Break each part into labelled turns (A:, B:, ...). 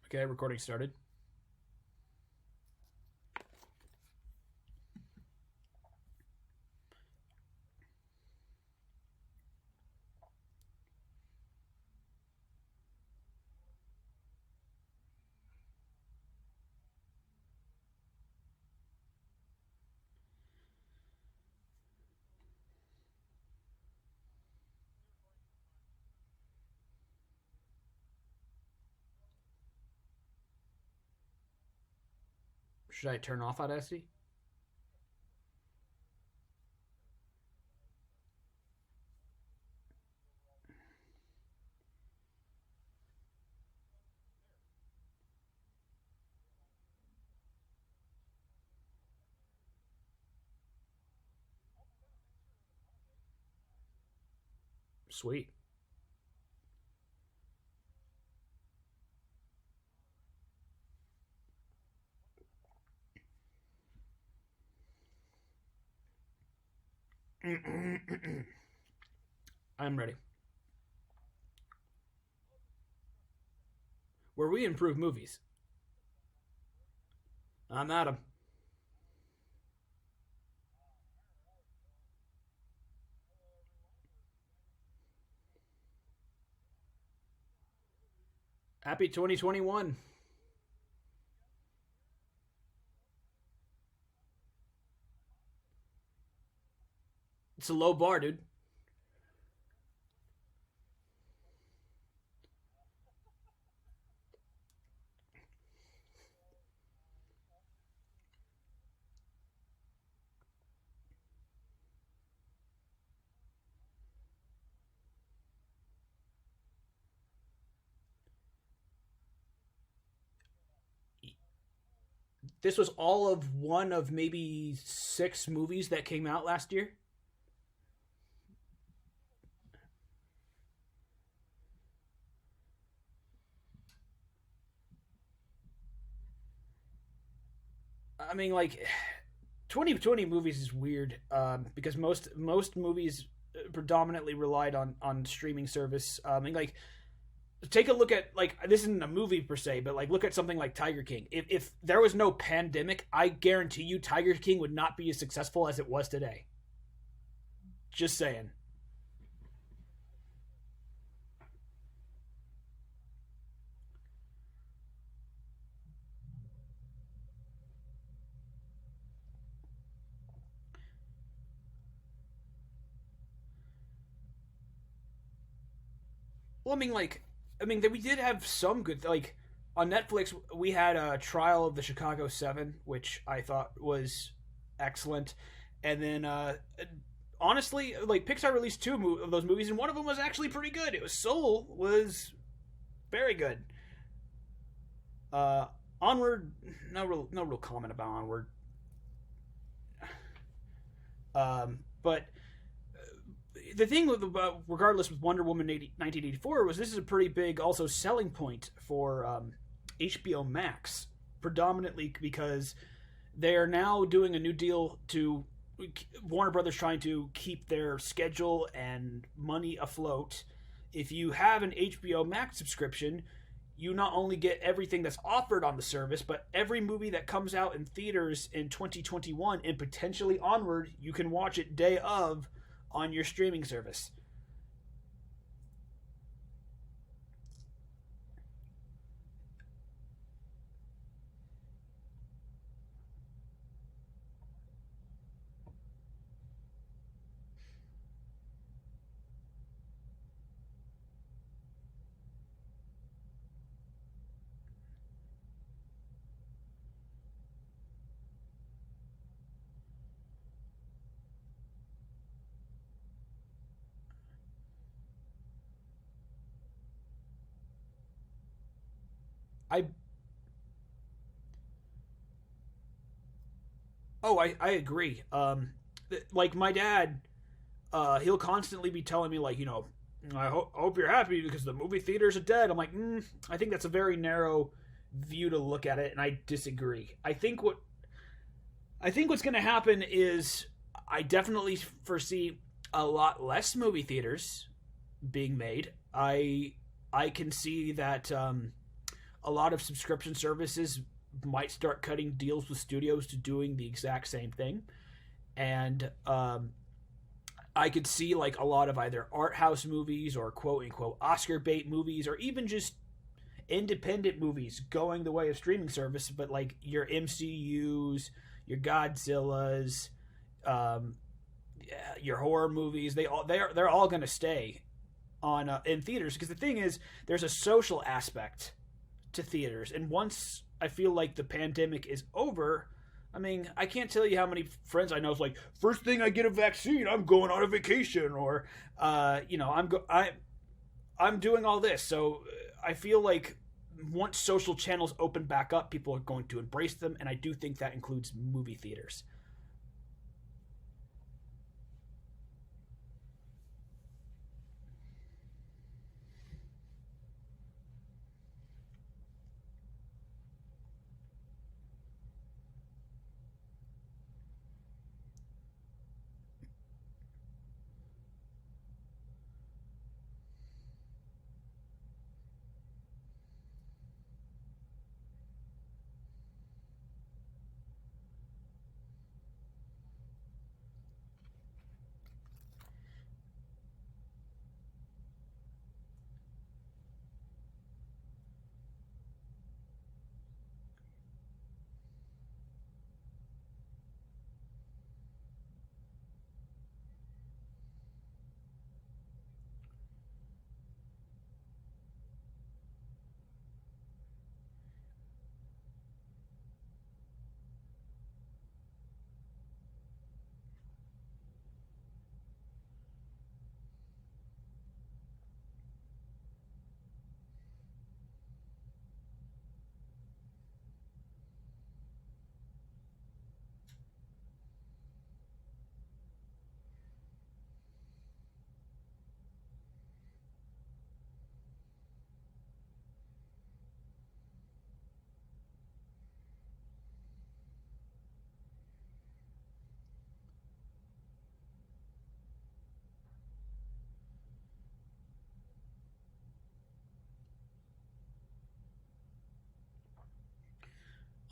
A: Okay, recording started. Should I turn off Audacity? Sweet. I'm ready. Where we improve movies. I'm Adam. Happy 2021. It's a low bar, dude. This was all of one of maybe 6 movies that came out last year. I mean, like, 2020 movies is weird because most movies predominantly relied on streaming service. I mean, like, take a look at, like, this isn't a movie per se, but like look at something like Tiger King. If there was no pandemic, I guarantee you Tiger King would not be as successful as it was today. Just saying. Well, I mean, we did have some good, like, on Netflix. We had a Trial of the Chicago 7, which I thought was excellent, and then honestly, like, Pixar released two of those movies, and one of them was actually pretty good. It was Soul was very good. Uh, Onward, no real comment about Onward. But the thing with, regardless, with Wonder Woman 1984 was this is a pretty big also selling point for HBO Max, predominantly because they are now doing a new deal to Warner Brothers, trying to keep their schedule and money afloat. If you have an HBO Max subscription, you not only get everything that's offered on the service, but every movie that comes out in theaters in 2021 and potentially onward, you can watch it day of on your streaming service. I I agree. Like, my dad, he'll constantly be telling me, like, I hope you're happy because the movie theaters are dead. I'm like, I think that's a very narrow view to look at it, and I disagree. I think what's going to happen is I definitely foresee a lot less movie theaters being made. I can see that a lot of subscription services might start cutting deals with studios to doing the exact same thing. And I could see like a lot of either art house movies or quote unquote Oscar bait movies, or even just independent movies going the way of streaming service, but like your MCUs, your Godzillas, um, your horror movies, they're all going to stay on in theaters, because the thing is, there's a social aspect to theaters, and once I feel like the pandemic is over, I mean, I can't tell you how many friends I know is like, first thing I get a vaccine, I'm going on a vacation, or I'm doing all this. So I feel like once social channels open back up, people are going to embrace them, and I do think that includes movie theaters.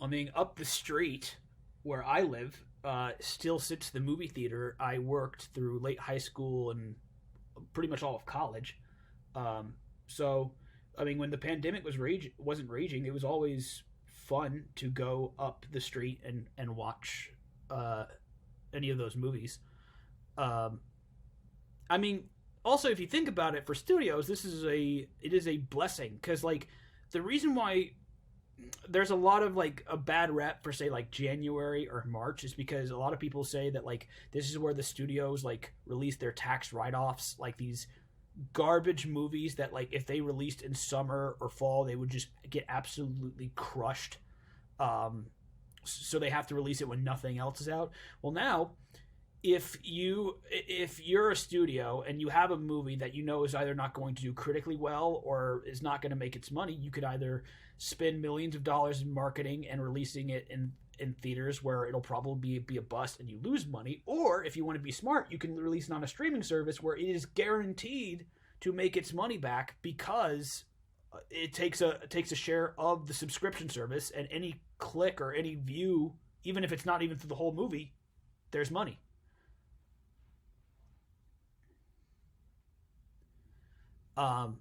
A: I mean, up the street where I live still sits the movie theater I worked through late high school and pretty much all of college. So, I mean, when the pandemic wasn't raging, it was always fun to go up the street and watch uh, any of those movies. Um, I mean, also if you think about it, for studios, it is a blessing, because like the reason why there's a lot of like a bad rep for say like January or March is because a lot of people say that like this is where the studios like release their tax write-offs, like these garbage movies that like if they released in summer or fall they would just get absolutely crushed. um so they have to release it when nothing else is out. Well, now if you're a studio and you have a movie that you know is either not going to do critically well or is not going to make its money, you could either spend millions of dollars in marketing and releasing it in theaters where it'll probably be a bust and you lose money, or if you want to be smart, you can release it on a streaming service where it is guaranteed to make its money back, because it takes a share of the subscription service, and any click or any view, even if it's not even through the whole movie, there's money. Um,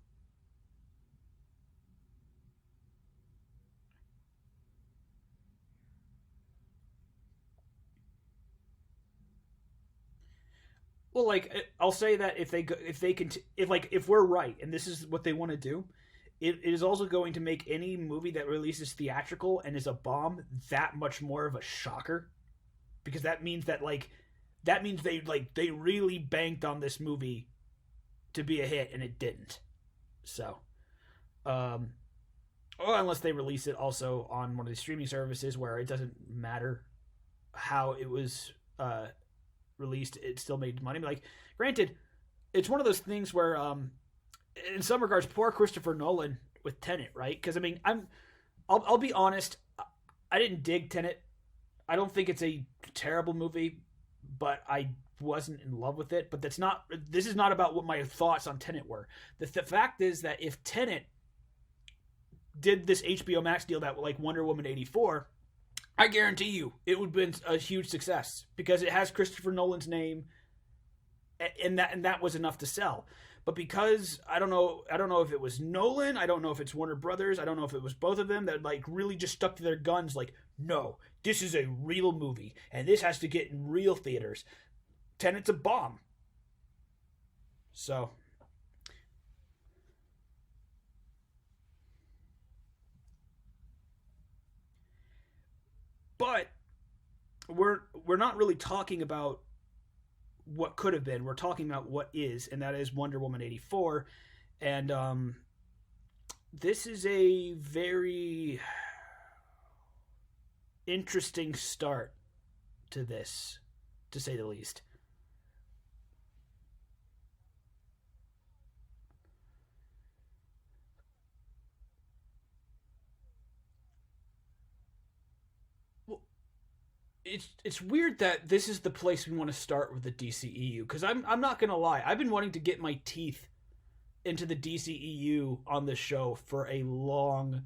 A: well, like I'll say that if they can if we're right and this is what they want to do, it is also going to make any movie that releases theatrical and is a bomb that much more of a shocker, because that means they really banked on this movie to be a hit and it didn't. So, um, or unless they release it also on one of the streaming services where it doesn't matter how it was released, it still made money. Like, granted, it's one of those things where, in some regards, poor Christopher Nolan with Tenet, right? Because I mean, I'll be honest, I didn't dig Tenet. I don't think it's a terrible movie, but I wasn't in love with it. But that's not. This is not about what my thoughts on Tenet were. The fact is that if Tenet did this HBO Max deal that like Wonder Woman 84, I guarantee you it would have been a huge success because it has Christopher Nolan's name, and that was enough to sell. But because I don't know if it was Nolan, I don't know if it's Warner Brothers, I don't know if it was both of them that like really just stuck to their guns. Like, no, this is a real movie, and this has to get in real theaters. Tenet's a bomb. So, but we're not really talking about what could have been. We're talking about what is, and that is Wonder Woman 84. And this is a very interesting start to this, to say the least. Well, it's weird that this is the place we want to start with the DCEU, because I'm not gonna lie, I've been wanting to get my teeth into the DCEU on this show for a long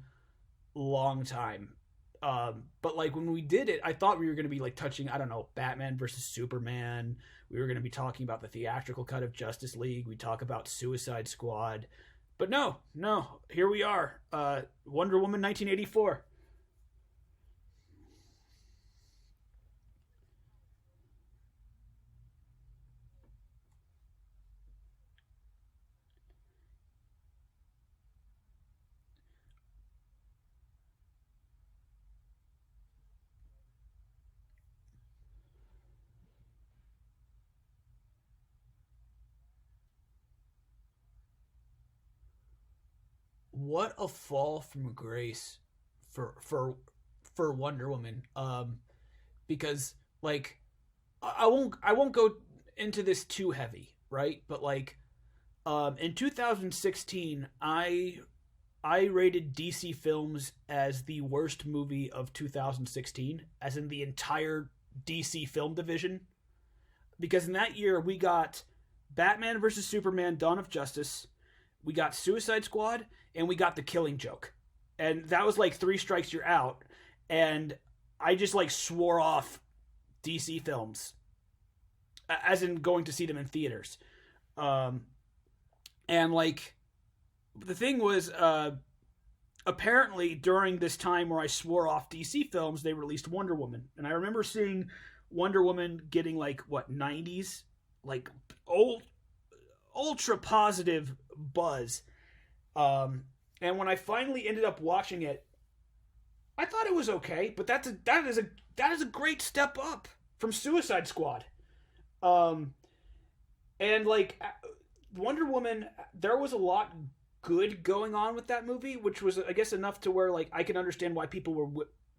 A: time. But like when we did it, I thought we were going to be like touching, I don't know, Batman versus Superman. We were going to be talking about the theatrical cut of Justice League. We talk about Suicide Squad. But no, here we are. Wonder Woman 1984. What a fall from grace for for for Wonder Woman. Because like I won't go into this too heavy, right? But like in 2016, I rated DC films as the worst movie of 2016, as in the entire DC film division. Because in that year we got Batman versus Superman: Dawn of Justice, we got Suicide Squad, and we got The Killing Joke, and that was like three strikes you're out. And I just like swore off DC films, as in going to see them in theaters. Um, and like the thing was, apparently during this time where I swore off DC films, they released Wonder Woman, and I remember seeing Wonder Woman getting like what 90s, like old ultra positive buzz. And when I finally ended up watching it, I thought it was okay, but that is a great step up from Suicide Squad. Um, and like Wonder Woman, there was a lot good going on with that movie, which was I guess enough to where like I can understand why people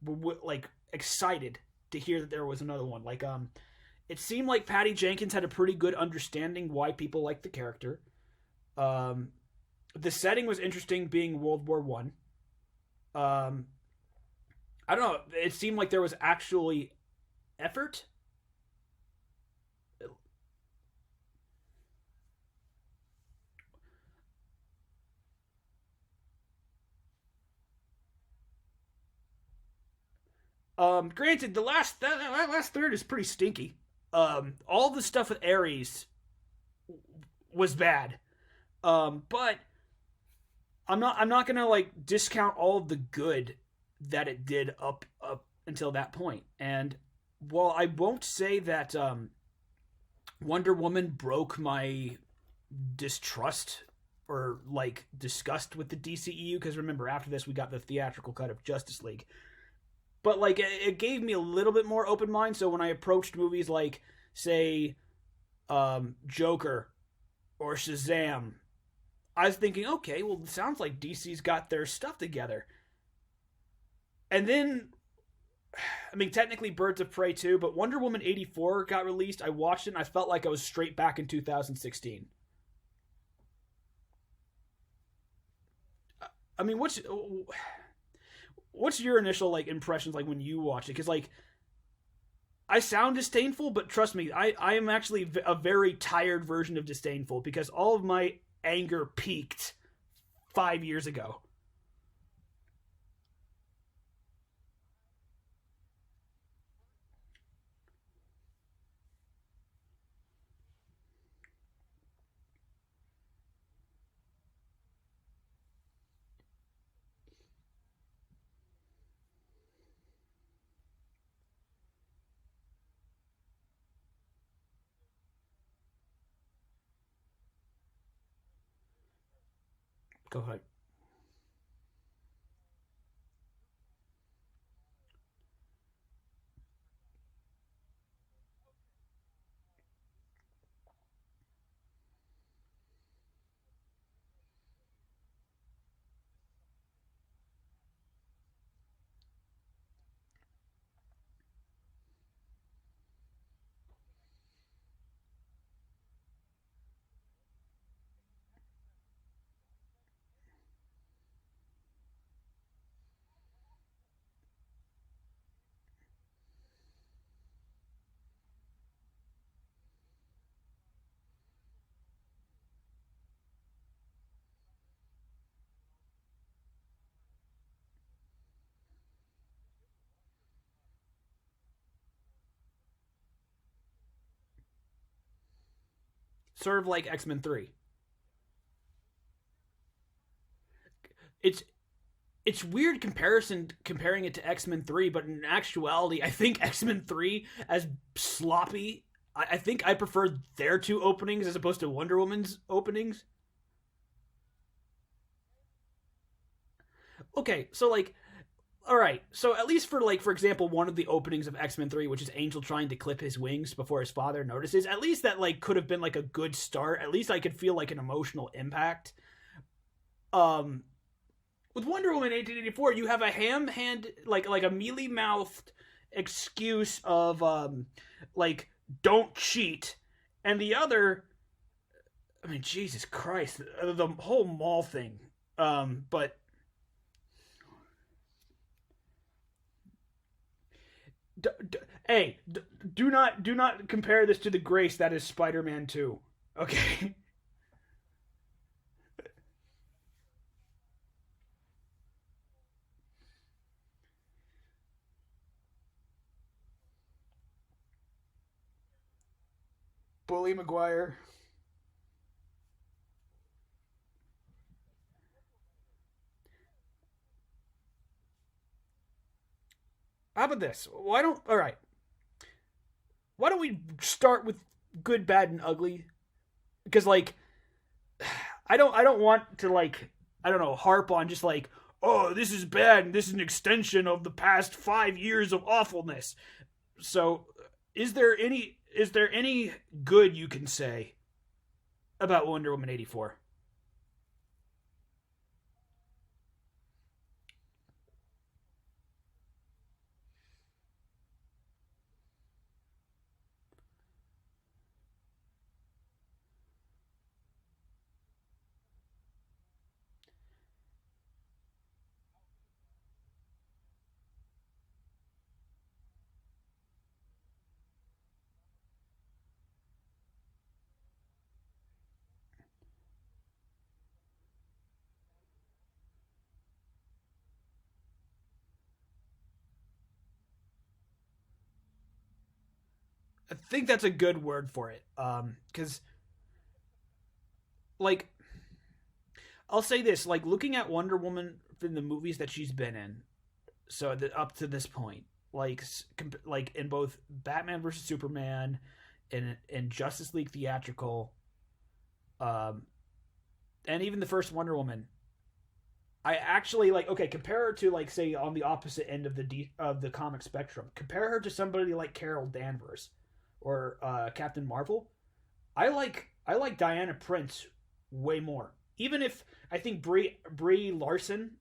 A: were like excited to hear that there was another one. Like it seemed like Patty Jenkins had a pretty good understanding why people liked the character. Um, the setting was interesting, being World War One. Um, I don't know. It seemed like there was actually effort. Granted, that last third is pretty stinky. All the stuff with Ares was bad. But I'm not gonna like discount all of the good that it did up until that point. And while I won't say that Wonder Woman broke my distrust or like disgust with the DCEU, because remember after this we got the theatrical cut of Justice League, but like it gave me a little bit more open mind. So when I approached movies like say Joker or Shazam, I was thinking, okay, well, it sounds like DC's got their stuff together. And then, I mean, technically Birds of Prey too, but Wonder Woman 84 got released. I watched it and I felt like I was straight back in 2016. I mean, what's your initial like impressions like when you watch it? Because like I sound disdainful, but trust me, I am actually a very tired version of disdainful, because all of my anger peaked 5 years ago. Go ahead. Sort of like X-Men 3. It's it's weird comparison comparing it to X-Men 3, but in actuality, I think X-Men 3 as sloppy. I think I prefer their two openings as opposed to Wonder Woman's openings. Okay, so like, all right, so at least for like, for example, one of the openings of X-Men 3, which is Angel trying to clip his wings before his father notices, at least that like could have been like a good start. At least I could feel like an emotional impact. Um, with Wonder Woman 1884, you have a ham-hand, like a mealy-mouthed excuse of like don't cheat, and the other, I mean, Jesus Christ, the whole mall thing. But d- d- hey, do not compare this to the grace that is Spider-Man 2. Okay, Bully Maguire. How about this? Why don't all right? Why don't we start with good, bad, and ugly? Because like I don't want to like I don't know harp on just like oh this is bad and this is an extension of the past 5 years of awfulness. So is there any good you can say about Wonder Woman 84? I think that's a good word for it. Because like I'll say this, like looking at Wonder Woman in the movies that she's been in, so up to this point, like in both Batman versus Superman, and Justice League theatrical, um, and even the first Wonder Woman, I actually like okay. Compare her to like say on the opposite end of the comic spectrum. Compare her to somebody like Carol Danvers or Captain Marvel. I like Diana Prince way more. Even if I think Brie Larson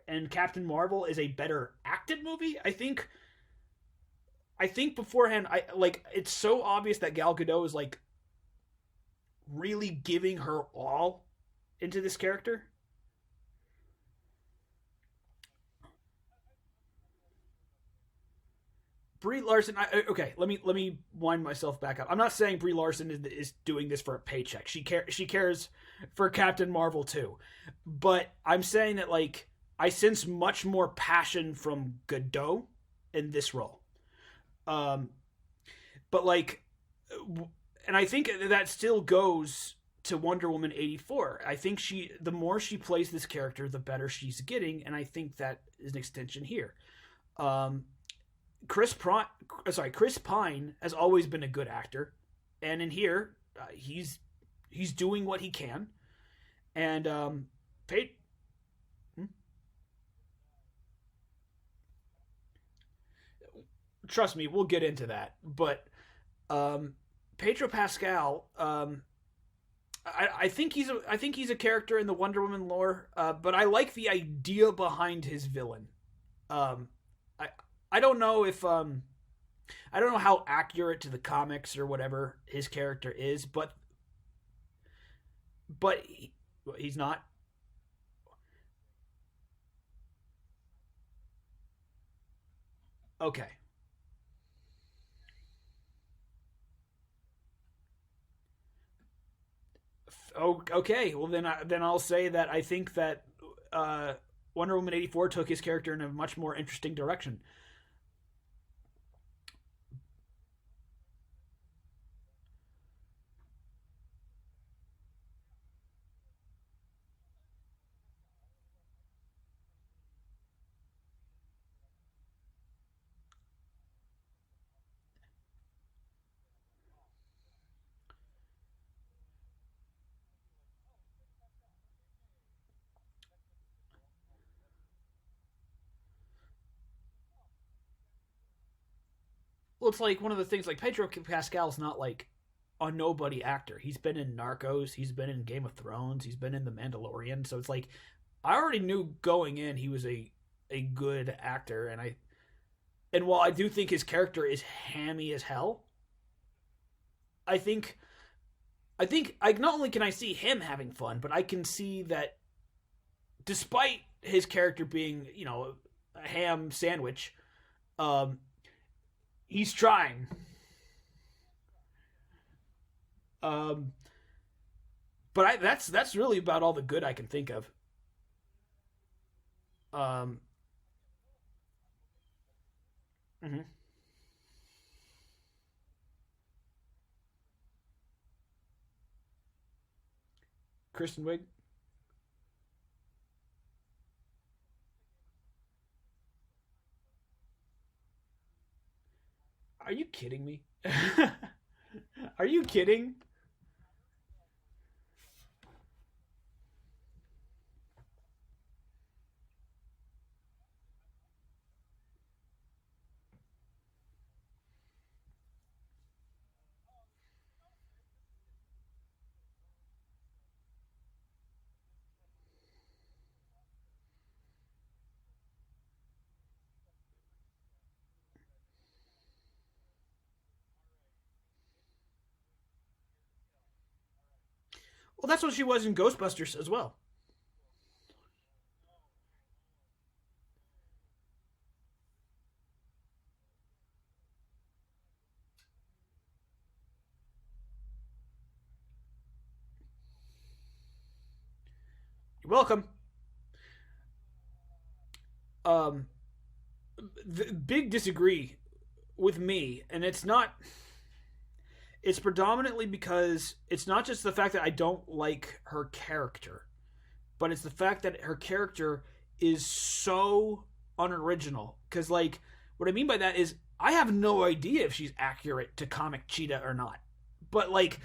A: and Captain Marvel is a better acted movie, I think beforehand I like it's so obvious that Gal Gadot is like really giving her all into this character. Brie Larson. Okay, let me wind myself back up. I'm not saying Brie Larson is doing this for a paycheck. She cares for Captain Marvel too, but I'm saying that like I sense much more passion from Godot in this role. Um, but like, and I think that still goes to Wonder Woman 84. I think the more she plays this character, the better she's getting, and I think that is an extension here. Um, Chris Pine has always been a good actor, and in here, he's doing what he can, and Pay, hmm? Trust me, we'll get into that. But um, Pedro Pascal, I think he's a character in the Wonder Woman lore. But I like the idea behind his villain. Um, I I don't know if I don't know how accurate to the comics or whatever his character is, but he's not. Okay. Oh, okay. Well, then I'll say that I think that uh, Wonder Woman 84 took his character in a much more interesting direction. Well, it's like one of the things like Pedro Pascal's not like a nobody actor. He's been in Narcos, he's been in Game of Thrones, he's been in The Mandalorian. So it's like I already knew going in he was a good actor, and while I do think his character is hammy as hell, I think I not only can I see him having fun, but I can see that despite his character being a ham sandwich, um, he's trying. Um, but that's really about all the good I can think of. Um, mhm. Kristen Wiig, are you kidding me? Are you kidding? Well, that's what she was in Ghostbusters as well. You're welcome. Um, the big disagree with me, and it's predominantly because it's not just the fact that I don't like her character, but it's the fact that her character is so unoriginal. Because, like, what I mean by that is I have no idea if she's accurate to comic Cheetah or not. But, like,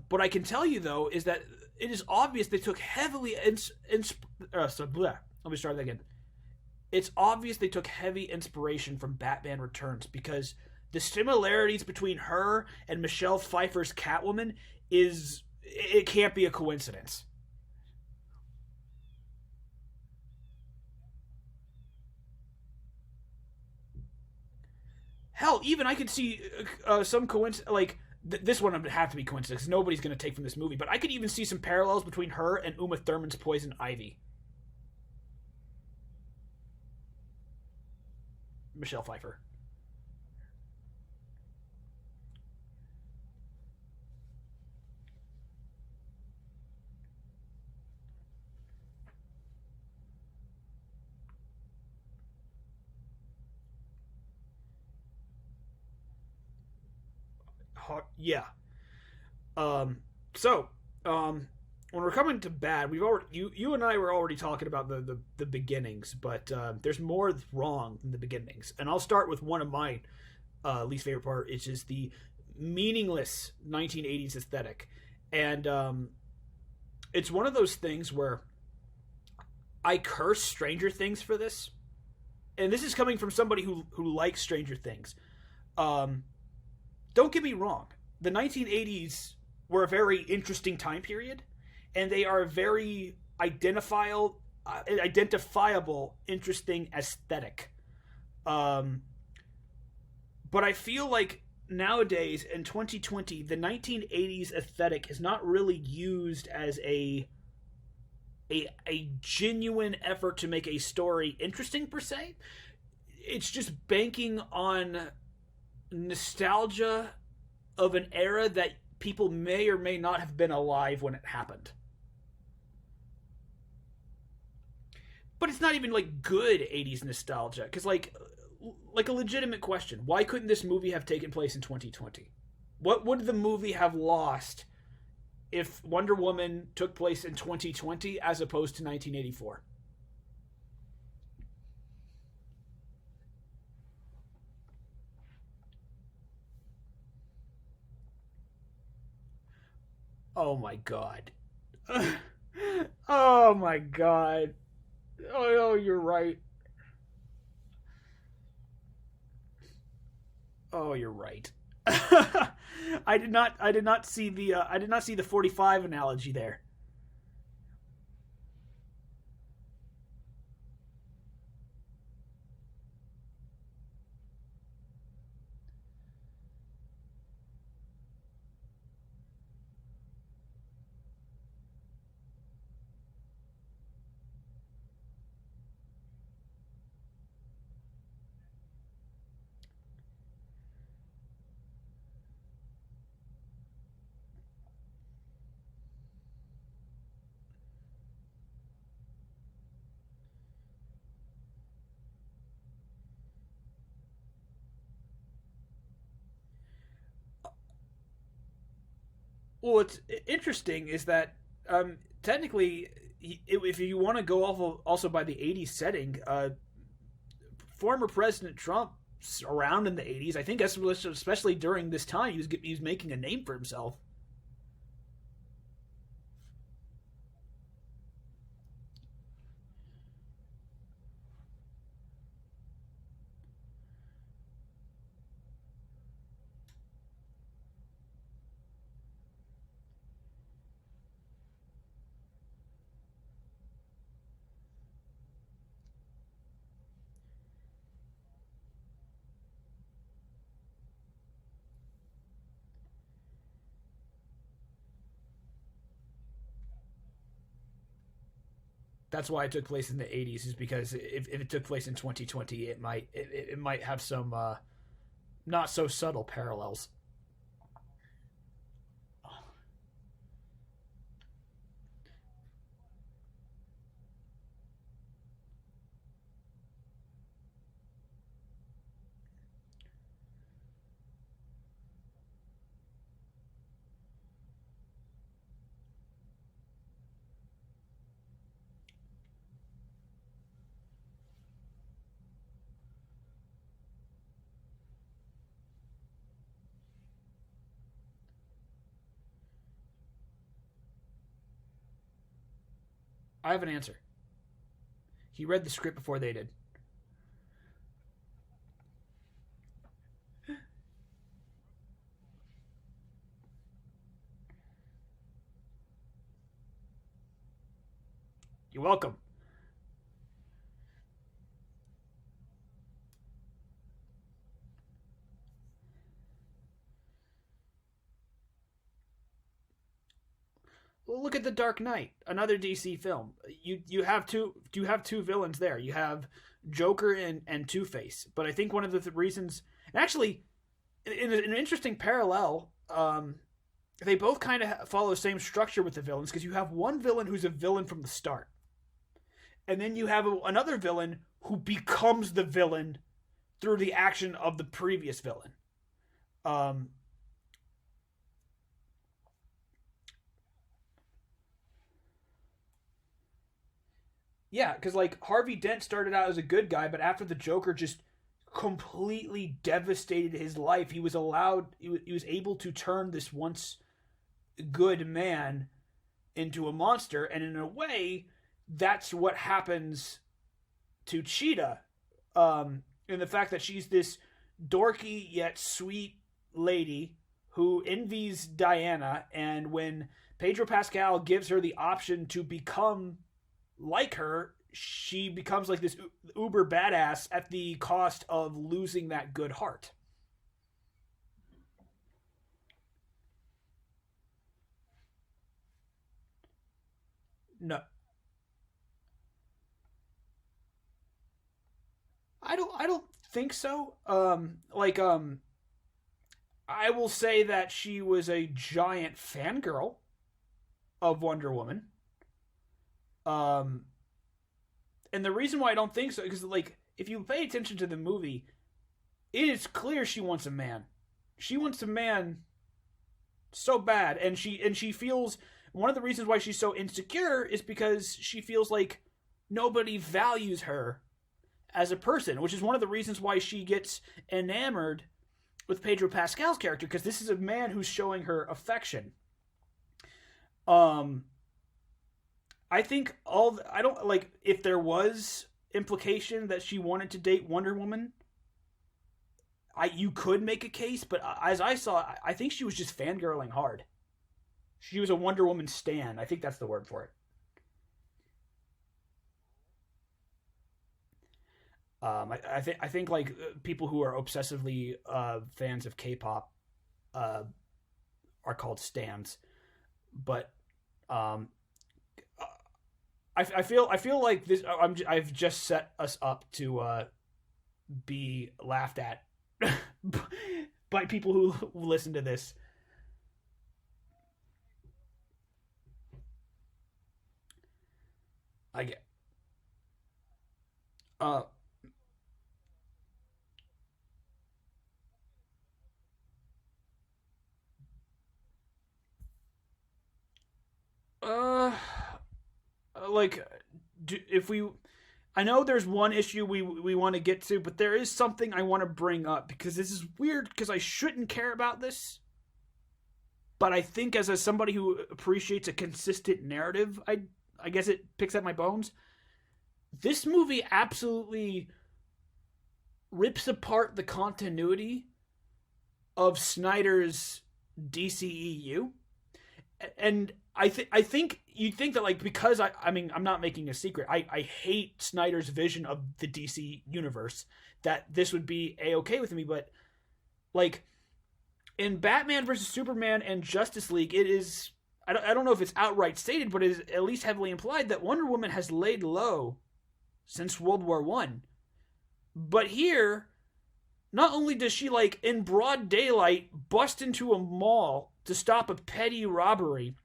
A: what I can tell you, though, is that it is obvious they took heavily. Let me start that again. It's obvious they took heavy inspiration from Batman Returns because the similarities between her and Michelle Pfeiffer's Catwoman is it can't be a coincidence. Hell, even I could see some coincidence like this one would have to be coincidence. 'Cause nobody's going to take from this movie, but I could even see some parallels between her and Uma Thurman's Poison Ivy. Michelle Pfeiffer. Yeah. Um. So, um, when we're coming to bad, we've already you and I were already talking about the beginnings, but there's more wrong than the beginnings, and I'll start with one of my least favorite part, which is the meaningless 1980s aesthetic, and it's one of those things where I curse Stranger Things for this, and this is coming from somebody who likes Stranger Things. Um, don't get me wrong, the 1980s were a very interesting time period, and they are a very identifiable, interesting aesthetic. Um, but I feel like nowadays in 2020, the 1980s aesthetic is not really used as a genuine effort to make a story interesting per se. It's just banking on nostalgia of an era that people may or may not have been alive when it happened. But it's not even like good 80s nostalgia, because like a legitimate question, why couldn't this movie have taken place in 2020? What would the movie have lost if Wonder Woman took place in 2020 as opposed to 1984? Oh my god. Oh my god. Oh, you're right. Oh, you're right. I did not see the 45 analogy there. Well, what's interesting is that technically, if you want to go also by the 80s setting, former President Trump around in the 80s, I think especially during this time, he was making a name for himself. That's why it took place in the 80s, is because if it took place in 2020, it might have some not so subtle parallels. I have an answer. He read the script before they did. You're welcome. Well, look at the Dark Knight, another DC film. You have two villains there. You have Joker and Two Face. But I think one of the reasons, and actually, in an interesting parallel, they both kind of follow the same structure with the villains, because you have one villain who's a villain from the start, and then you have another villain who becomes the villain through the action of the previous villain. Um, Yeah, because like Harvey Dent started out as a good guy, but after the Joker just completely devastated his life, he was able to turn this once good man into a monster, and in a way, that's what happens to Cheetah. And the fact that she's this dorky yet sweet lady who envies Diana, and when Pedro Pascal gives her the option to become like her, she becomes like this uber badass at the cost of losing that good heart. No, I don't think so. I will say that she was a giant fangirl of Wonder Woman. Um, and the reason why I don't think so, because like if you pay attention to the movie, it is clear she wants a man. She wants a man so bad, and she feels one of the reasons why she's so insecure is because she feels like nobody values her as a person, which is one of the reasons why she gets enamored with Pedro Pascal's character, because this is a man who's showing her affection. Um, I think I don't like if there was implication that she wanted to date Wonder Woman. You could make a case, but as I saw, I think she was just fangirling hard. She was a Wonder Woman stan. I think that's the word for it. I think like people who are obsessively fans of K-pop uh, are called stans, but um, I feel like this. I've just set us up to be laughed at by people who listen to this. I get. Uh, uh, like, if we, I know there's one issue we want to get to, but there is something I want to bring up because this is weird because I shouldn't care about this, but I think as somebody who appreciates a consistent narrative, I guess it picks at my bones. This movie absolutely rips apart the continuity of Snyder's DCEU, and I think you'd think that like because I mean I'm not making a secret. I hate Snyder's vision of the DC universe, that this would be a okay with me, but like in Batman versus Superman and Justice League, it is I don't know if it's outright stated, but it is at least heavily implied that Wonder Woman has laid low since World War I. But here, not only does she like in broad daylight bust into a mall to stop a petty robbery,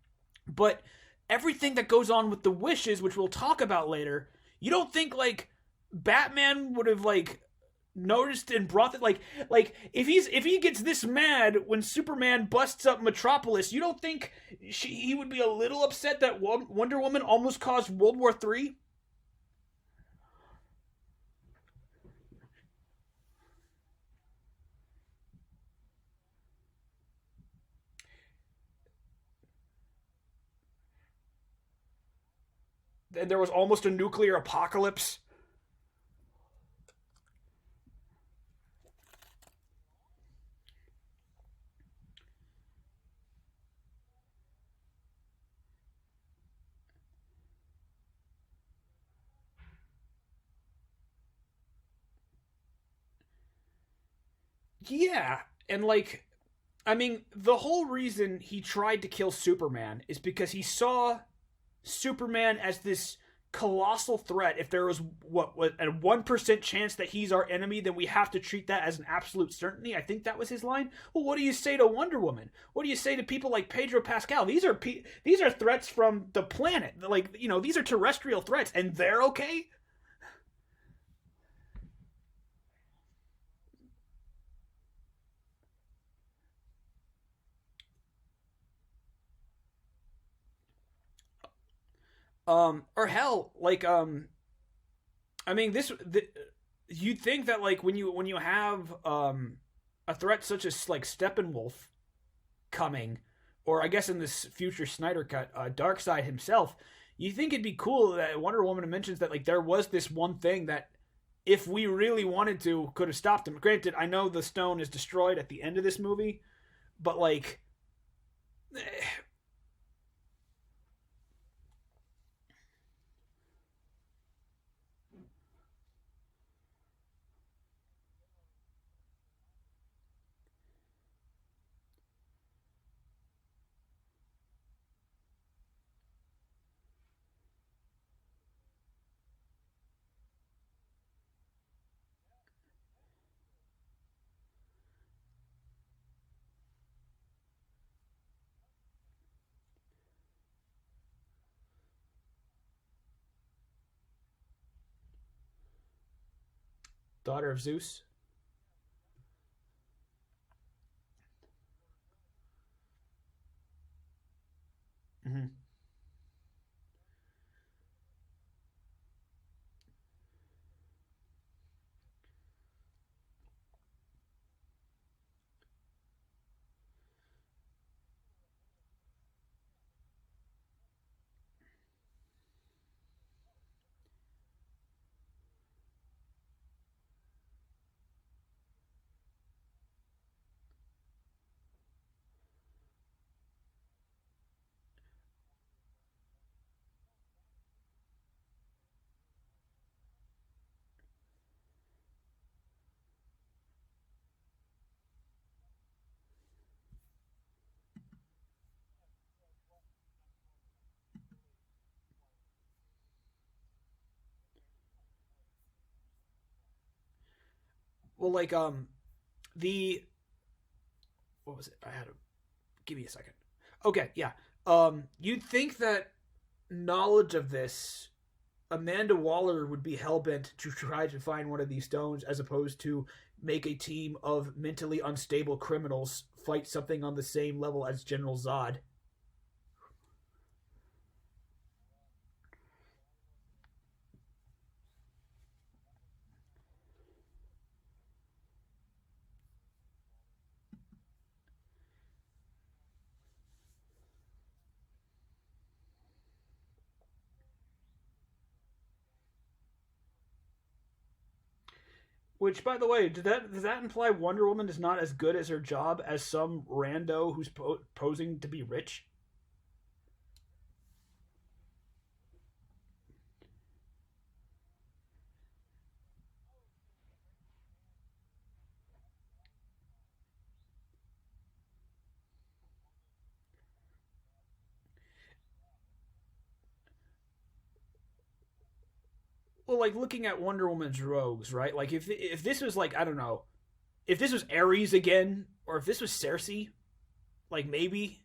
A: but everything that goes on with the wishes, which we'll talk about later, you don't think like Batman would have like noticed and brought it like if he gets this mad when Superman busts up Metropolis, you don't think he would be a little upset that Wonder Woman almost caused World War III? And there was almost a nuclear apocalypse. Yeah, and like I mean, the whole reason he tried to kill Superman is because he saw Superman as this colossal threat. If there was what a 1% chance that he's our enemy, then we have to treat that as an absolute certainty. I think that was his line. Well, what do you say to Wonder Woman? What do you say to people like Pedro Pascal? These are threats from the planet. Like these are terrestrial threats, and they're okay. Or hell, like I mean, you'd think that like when you have a threat such as like Steppenwolf coming, or I guess in this future Snyder cut, Darkseid himself, you think it'd be cool that Wonder Woman mentions that like there was this one thing that if we really wanted to could have stopped him. Granted, I know the stone is destroyed at the end of this movie, but like daughter of Zeus. Mm-hmm. Well, like the what was it? I had to give me a second. Okay, yeah. You'd think that knowledge of this, Amanda Waller would be hell bent to try to find one of these stones, as opposed to make a team of mentally unstable criminals fight something on the same level as General Zod. Which, by the way, does that imply Wonder Woman is not as good as her job as some rando who's posing to be rich? Well, like looking at Wonder Woman's rogues, right? Like if this was like I don't know, if this was Ares again, or if this was Cersei, like maybe.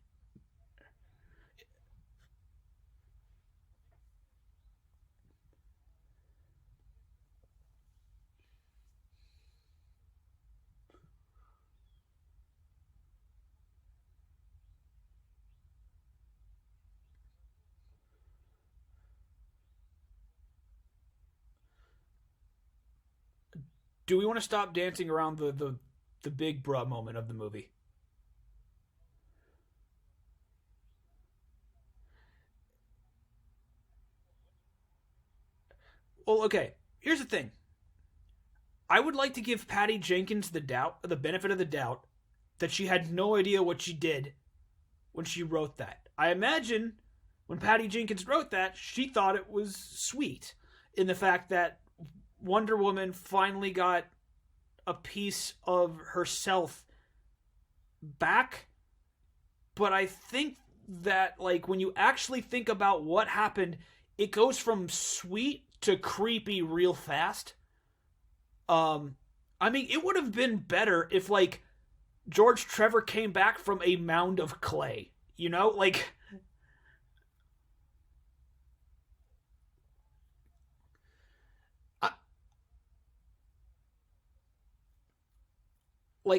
A: Do we want to stop dancing around the big bruh moment of the movie? Well, okay. Here's the thing. I would like to give Patty Jenkins the benefit of the doubt, that she had no idea what she did when she wrote that. I imagine when Patty Jenkins wrote that, she thought it was sweet in the fact that Wonder Woman finally got a piece of herself back. But I think that, like, when you actually think about what happened, it goes from sweet to creepy real fast. Um, I mean, it would have been better if, like, George Trevor came back from a mound of clay. You know, I,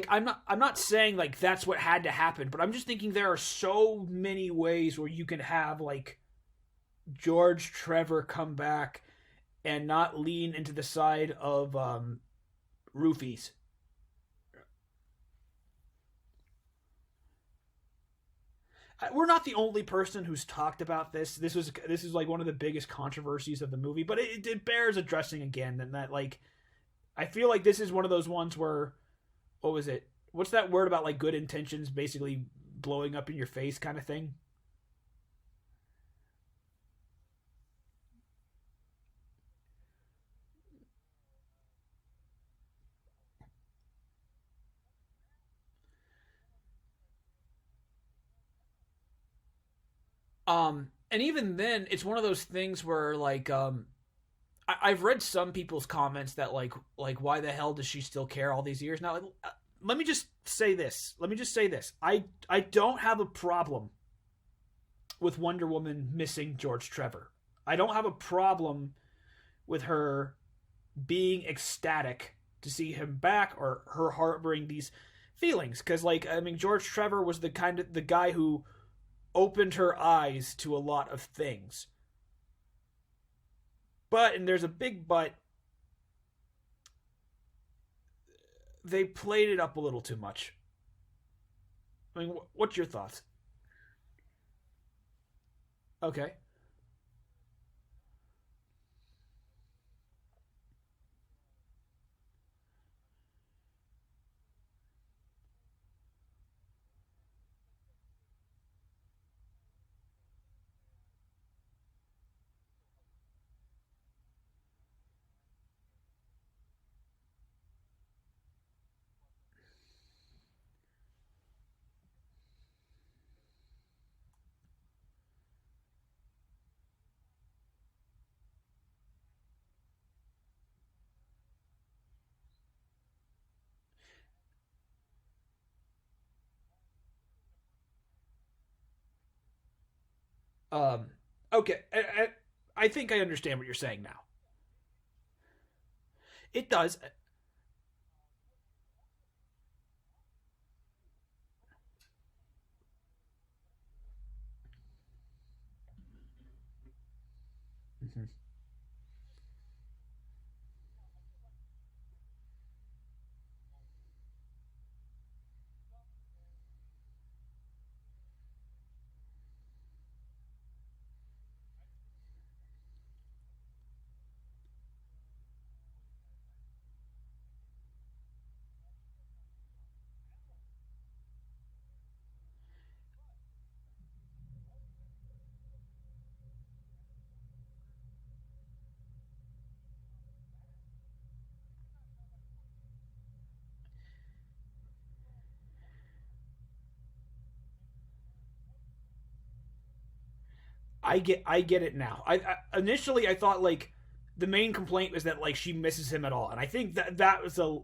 A: I'm not saying like that's what had to happen, but I'm just thinking there are so many ways where you can have like George Trevor come back and not lean into the side of roofies. we're not the only person who's talked about this. This is like one of the biggest controversies of the movie, but it bears addressing again. And that like I feel like this is one of those ones where what was it? What's that word about like good intentions basically blowing up in your face kind of thing? And even then, it's one of those things where like I've read some people's comments that like why the hell does she still care all these years now? Let me just say this. Let me just say this. I don't have a problem with Wonder Woman missing George Trevor. I don't have a problem with her being ecstatic to see him back or her harboring these feelings because like I mean George Trevor was the guy who opened her eyes to a lot of things. But and there's a big but, they played it up a little too much. I mean, what's your thoughts? Okay. Um. Okay. I think I understand what you're saying now. It does. Mm-hmm. I get it now. I initially I thought like the main complaint was that like she misses him at all, and I think that was a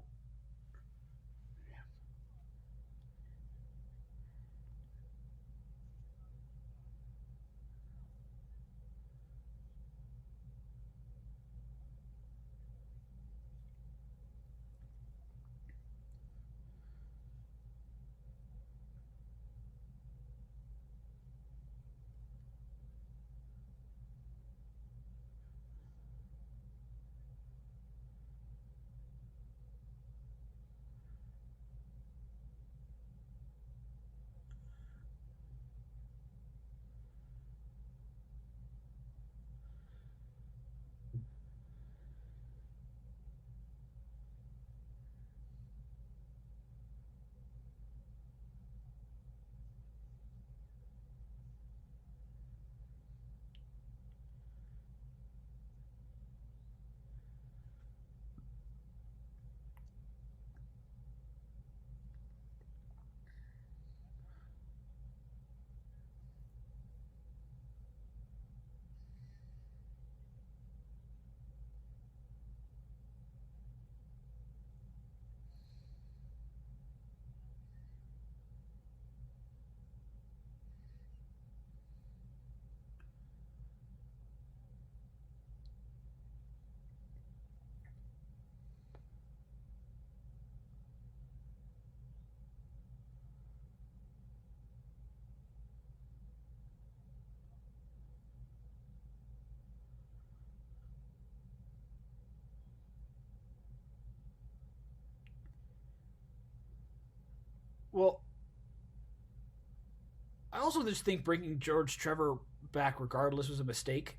A: also just think bringing George Trevor back regardless was a mistake,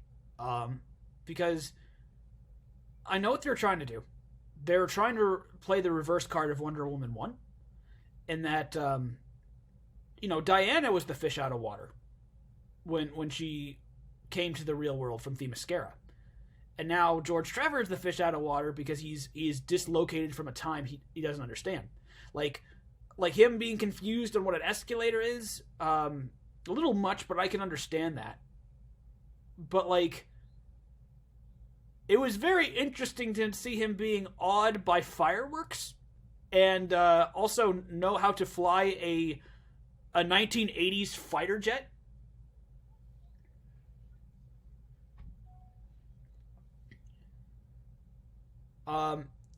A: because I know what they're trying to do. They're trying to play the reverse card of Wonder Woman 1, in that, Diana was the fish out of water when she came to the real world from Themyscira. And now George Trevor is the fish out of water because he's dislocated from a time he doesn't understand. Like him being confused on what an escalator is, a little much, but I can understand that. But it was very interesting to see him being awed by fireworks, and also know how to fly a 1980s fighter jet.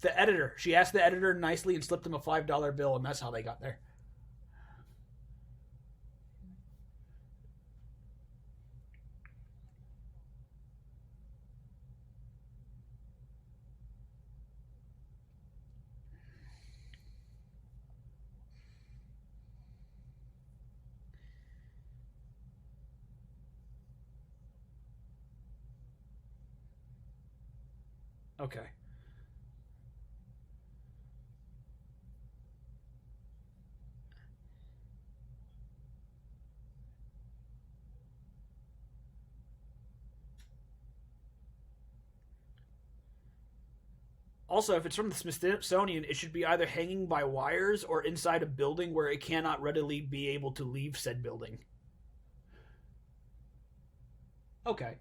A: The editor. She asked the editor nicely and slipped him a $5 bill, and that's how they got there. Okay. Also, if it's from the Smithsonian, it should be either hanging by wires or inside a building where it cannot readily be able to leave said building. Okay.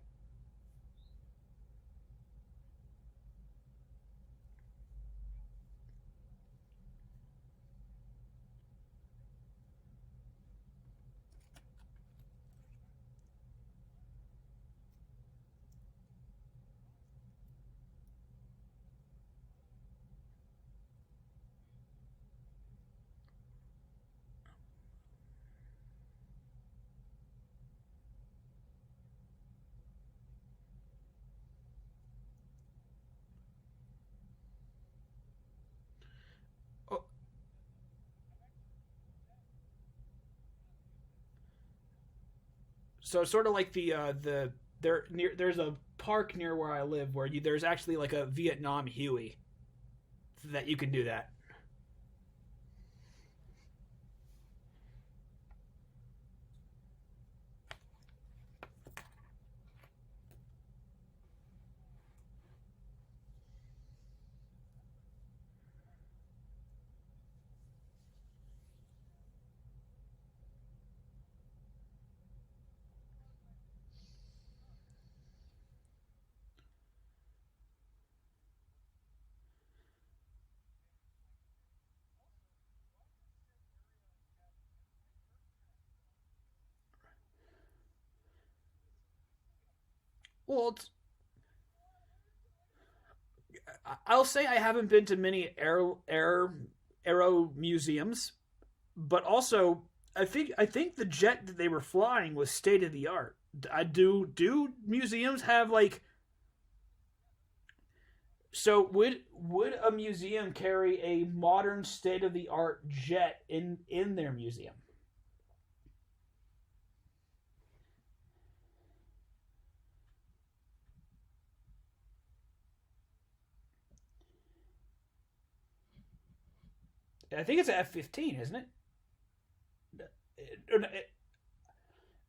A: Oh, so it's sort of like there's a park near where I live where there's actually like a Vietnam Huey that you can do that. Well, I'll say I haven't been to many aero museums, but also I think the jet that they were flying was state of the art. I do museums have so would a museum carry a modern state of the art jet in their museum? I think it's a F-15, isn't it?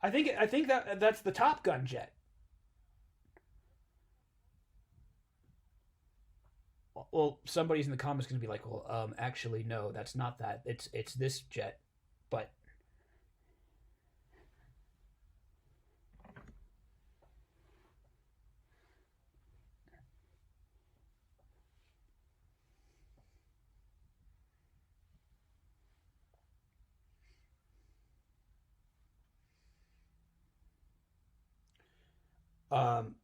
A: I think that's the Top Gun jet. Well, somebody's in the comments going to be like, well, actually, no, that's not that. It's this jet, but um,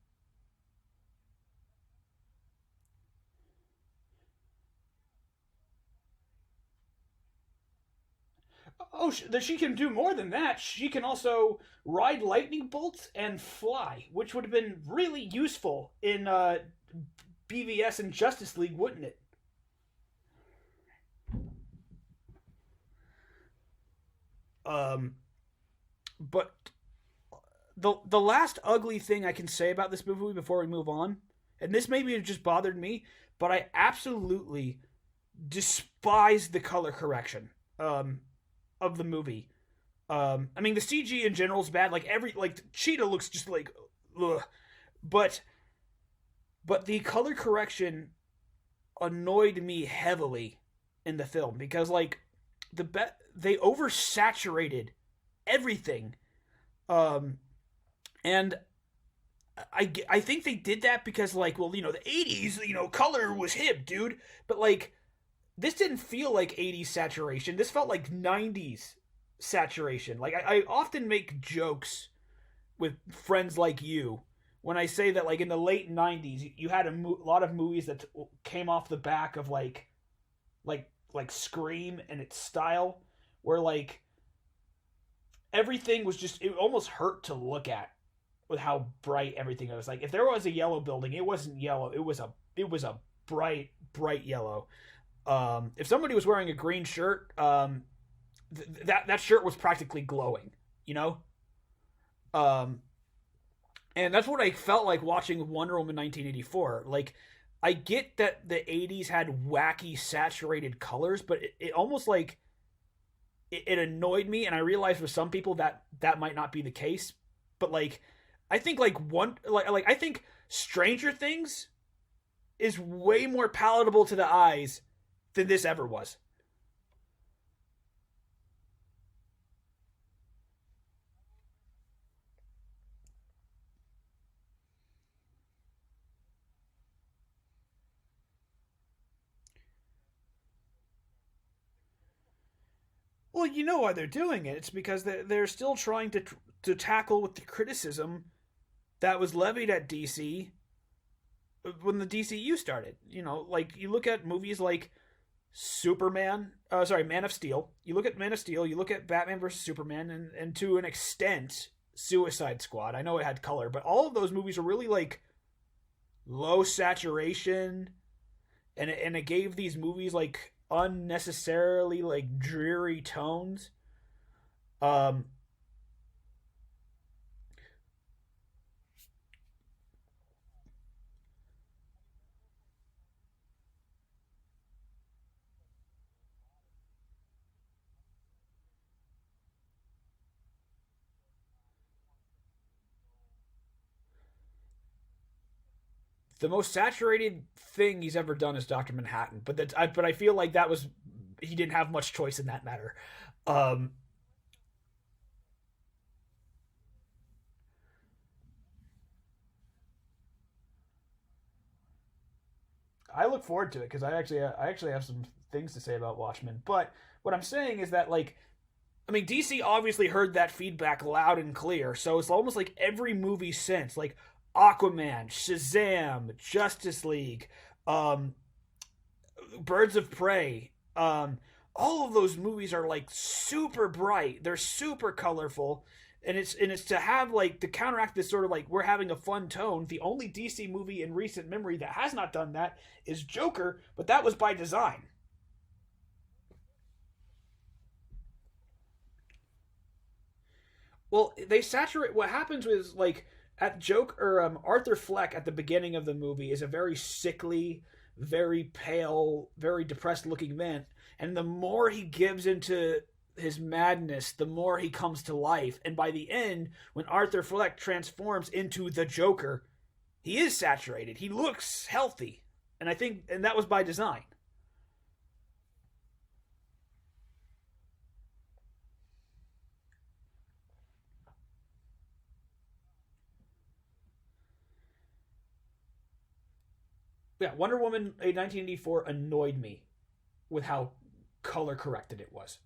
A: oh, she can do more than that. She can also ride lightning bolts and fly, which would have been really useful in BVS and Justice League, wouldn't it? Um, But the last ugly thing I can say about this movie before we move on, and this maybe it just bothered me, but I absolutely despise the color correction of the movie. I mean, the CG in general is bad. Like every like Cheetah looks just like, ugh. but but the color correction annoyed me heavily in the film because like they oversaturated everything. Um, and I think they did that because like well the 80s color was hip, dude. But like this didn't feel like 80s saturation. This felt like 90s saturation. Like I often make jokes with friends like you when I say that like in the late 90s you had lot of movies that came off the back of like Scream and its style where like everything was just it almost hurt to look at with how bright everything was. Like if there was a yellow building, it wasn't yellow. It was a bright yellow. If somebody was wearing a green shirt, that shirt was practically glowing. You know, um, and that's what I felt like watching Wonder Woman 1984. Like I get that the 80s had wacky saturated colors, but it almost like it annoyed me, and I realized with some people that might not be the case. But like I think like I think Stranger Things is way more palatable to the eyes than this ever was. Well, you know why they're doing it. It's because they're still trying to tackle with the criticism that was levied at DC when the DCU started. Like you look at movies like Superman, sorry, Man of Steel. You look at Man of Steel, you look at Batman versus Superman, and to an extent, Suicide Squad. I know it had color, but all of those movies are really like low saturation, and it gave these movies like unnecessarily like dreary tones. Um, the most saturated thing he's ever done is Doctor Manhattan, but I feel like that was he didn't have much choice in that matter. Um, I look forward to it because I actually have some things to say about Watchmen. But what I'm saying is that like I mean DC obviously heard that feedback loud and clear, so it's almost like every movie since like Aquaman, Shazam, Justice League, um, Birds of Prey, all of those movies are like super bright. They're super colorful. And it's to have like to counteract this sort of like we're having a fun tone. The only DC movie in recent memory that has not done that is Joker, but that was by design. Well, they saturate. What happens is like at Joke or Arthur Fleck at the beginning of the movie is a very sickly, very pale, very depressed looking man, and the more he gives into his madness, the more he comes to life. And by the end, when Arthur Fleck transforms into the Joker, he is saturated. He looks healthy, and I think, and that was by design. Yeah, Wonder Woman 1984 annoyed me with how color corrected it was.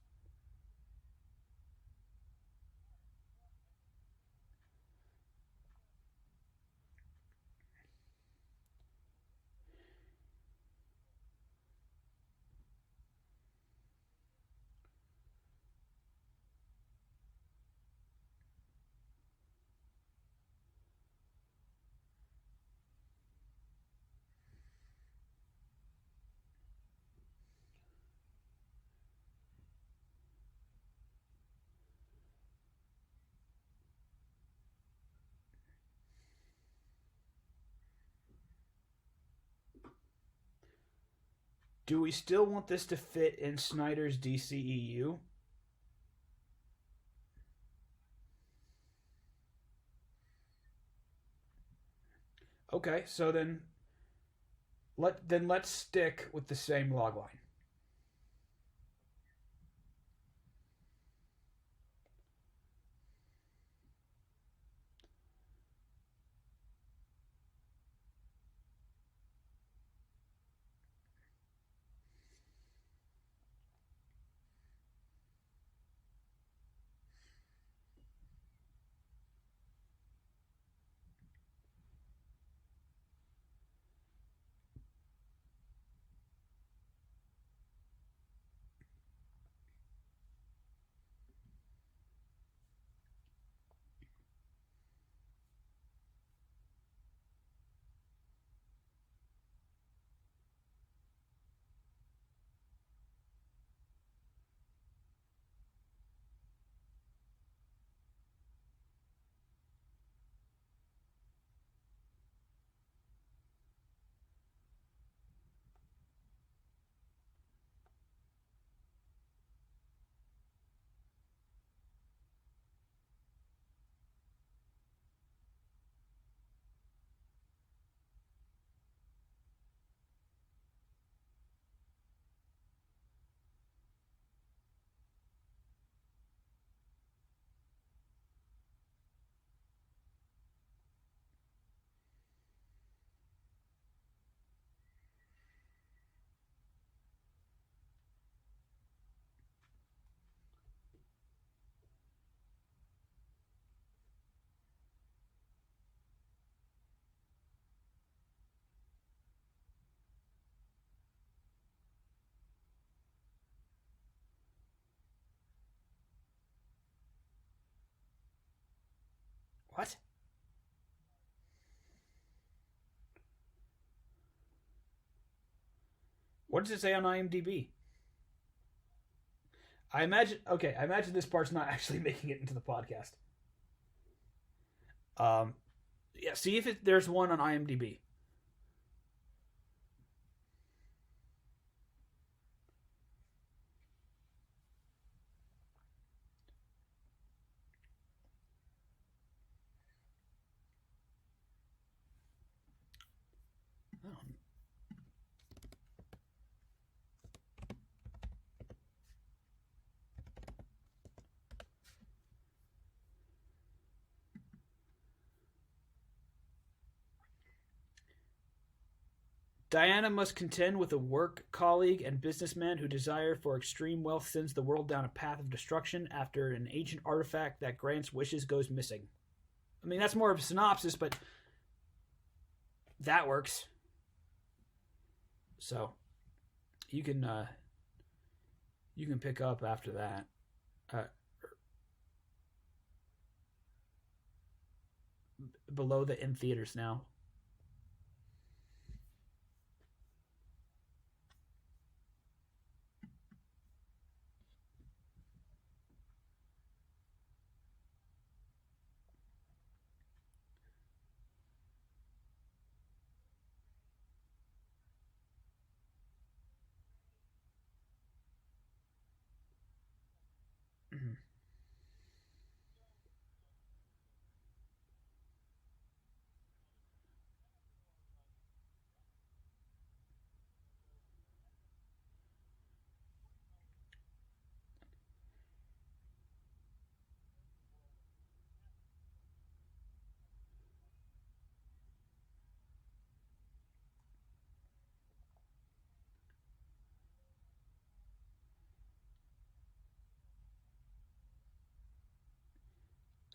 A: Do we still want this to fit in Snyder's DCEU? Okay, so let's stick with the same logline. What? What does it say on IMDb? I imagine this part's not actually making it into the podcast. Um, yeah, see if there's one on IMDb. Oh. Diana must contend with a work colleague and businessman who desire for extreme wealth sends the world down a path of destruction after an ancient artifact that grants wishes goes missing. I mean, that's more of a synopsis, but that works. So you can pick up after that. Uh, Below the in theaters now. Mhm.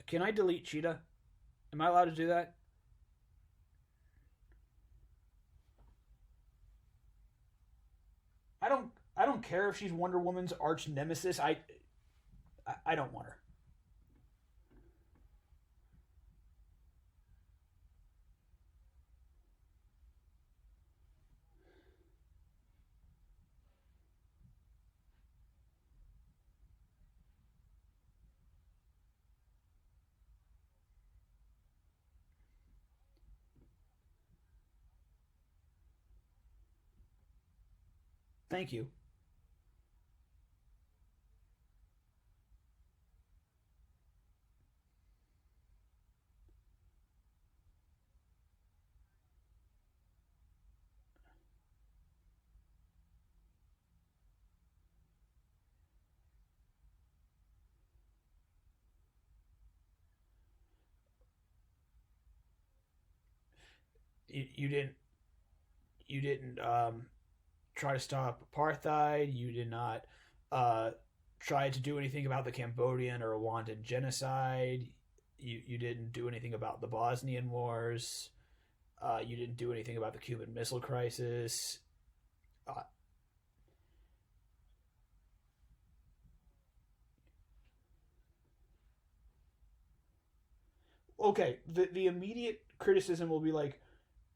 A: Can I delete Cheetah? Am I allowed to do that? I don't. I don't care if she's Wonder Woman's arch nemesis. I don't want her. Thank you. You didn't. You didn't try to stop apartheid. You did not uh, try to do anything about the Cambodian or Rwandan genocide. You didn't do anything about the Bosnian wars. You didn't do anything about the Cuban Missile Crisis. Uh, okay, the immediate criticism will be like,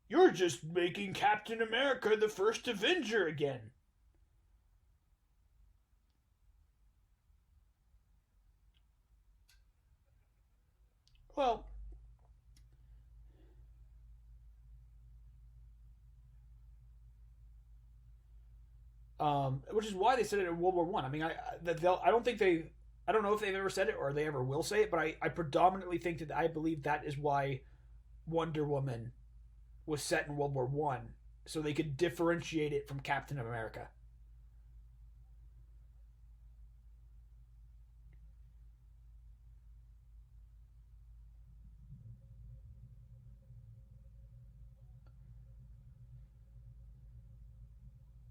A: you're just making Captain America the first Avenger again. Well, which is why they said it in World War One. I mean, I don't think they, I don't know if they've ever said it or they ever will say it, but I predominantly think that I believe that is why Wonder Woman was set in World War One, so they could differentiate it from Captain America.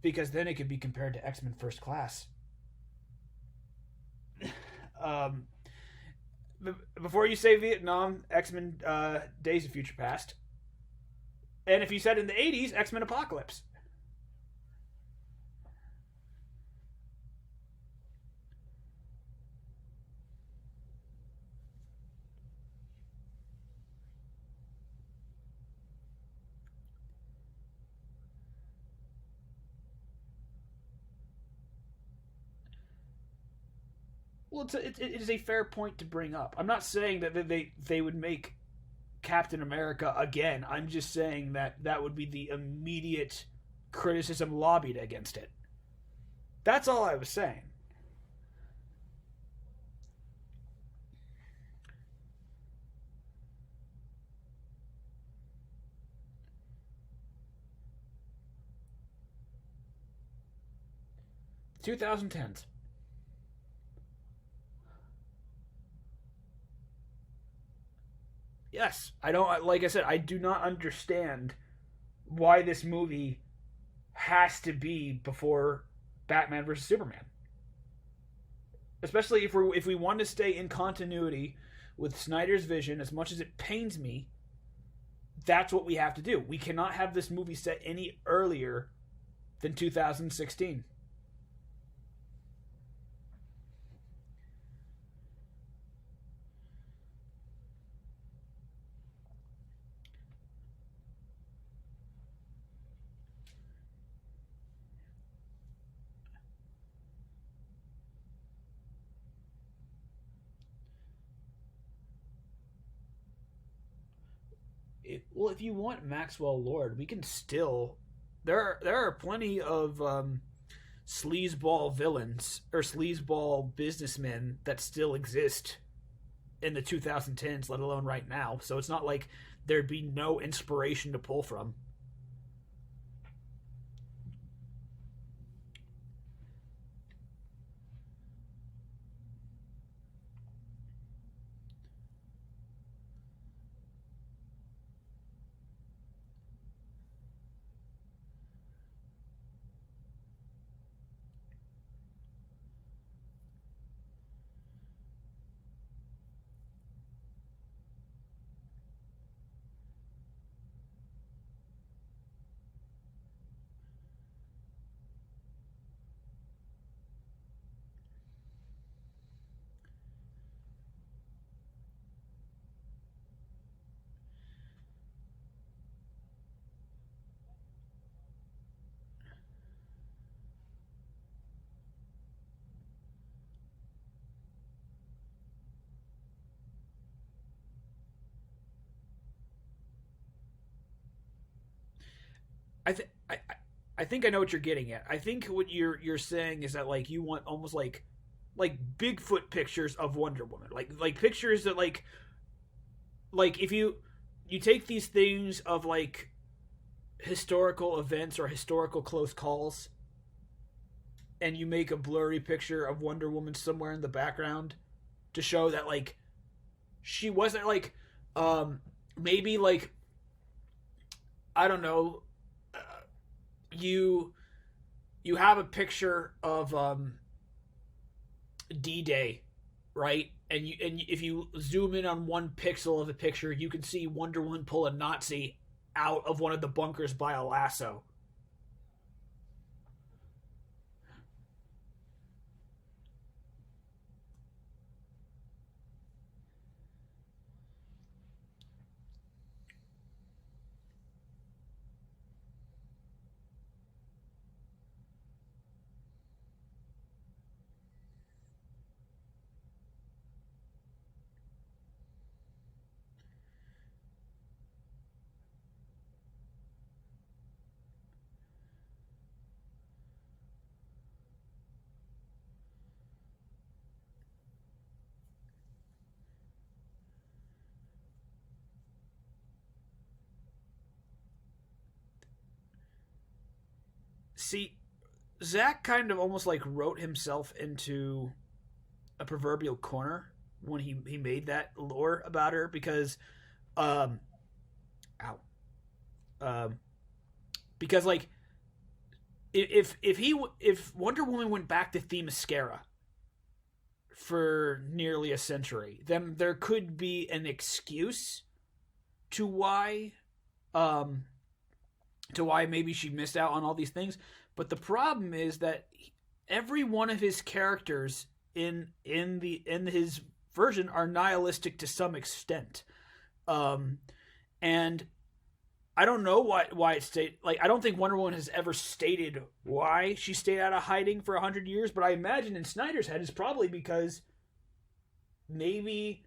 A: Because then it could be compared to X Men First Class. Um, Before you say Vietnam, X Men Days of Future Past, and if you said in the '80s, X Men Apocalypse. Well, it is a fair point to bring up. I'm not saying that they would make Captain America again. I'm just saying that that would be the immediate criticism lobbied against it. That's all I was saying. 2010s. Yes, I don't. Like I said, I do not understand why this movie has to be before Batman versus Superman. Especially if we want to stay in continuity with Snyder's vision, as much as it pains me, that's what we have to do. We cannot have this movie set any earlier than 2016. Well, if you want Maxwell Lord, we can still. There are plenty of sleazeball villains or sleazeball businessmen that still exist in the 2010s, let alone right now. So it's not like there'd be no inspiration to pull from. I think I think I know what you're getting at. I think what you're saying is that like you want almost like Bigfoot pictures of Wonder Woman, like pictures that like if you take these things of like historical events or historical close calls and you make a blurry picture of Wonder Woman somewhere in the background to show that like she wasn't like maybe like I don't know you you have a picture of D-Day, right? And if you zoom in on one pixel of the picture, you can see Wonder Woman pull a Nazi out of one of the bunkers by a lasso. See, Zack kind of almost like wrote himself into a proverbial corner when he made that lore about her because um ow um because like if Wonder Woman went back to Themyscira for nearly a century, then there could be an excuse to why um maybe she missed out on all these things. But the problem is that every one of his characters in his version are nihilistic to some extent. Um, and I don't know why it stayed. Like I don't think Wonder Woman has ever stated why she stayed out of hiding for 100 years. But I imagine in Snyder's head it's probably because maybe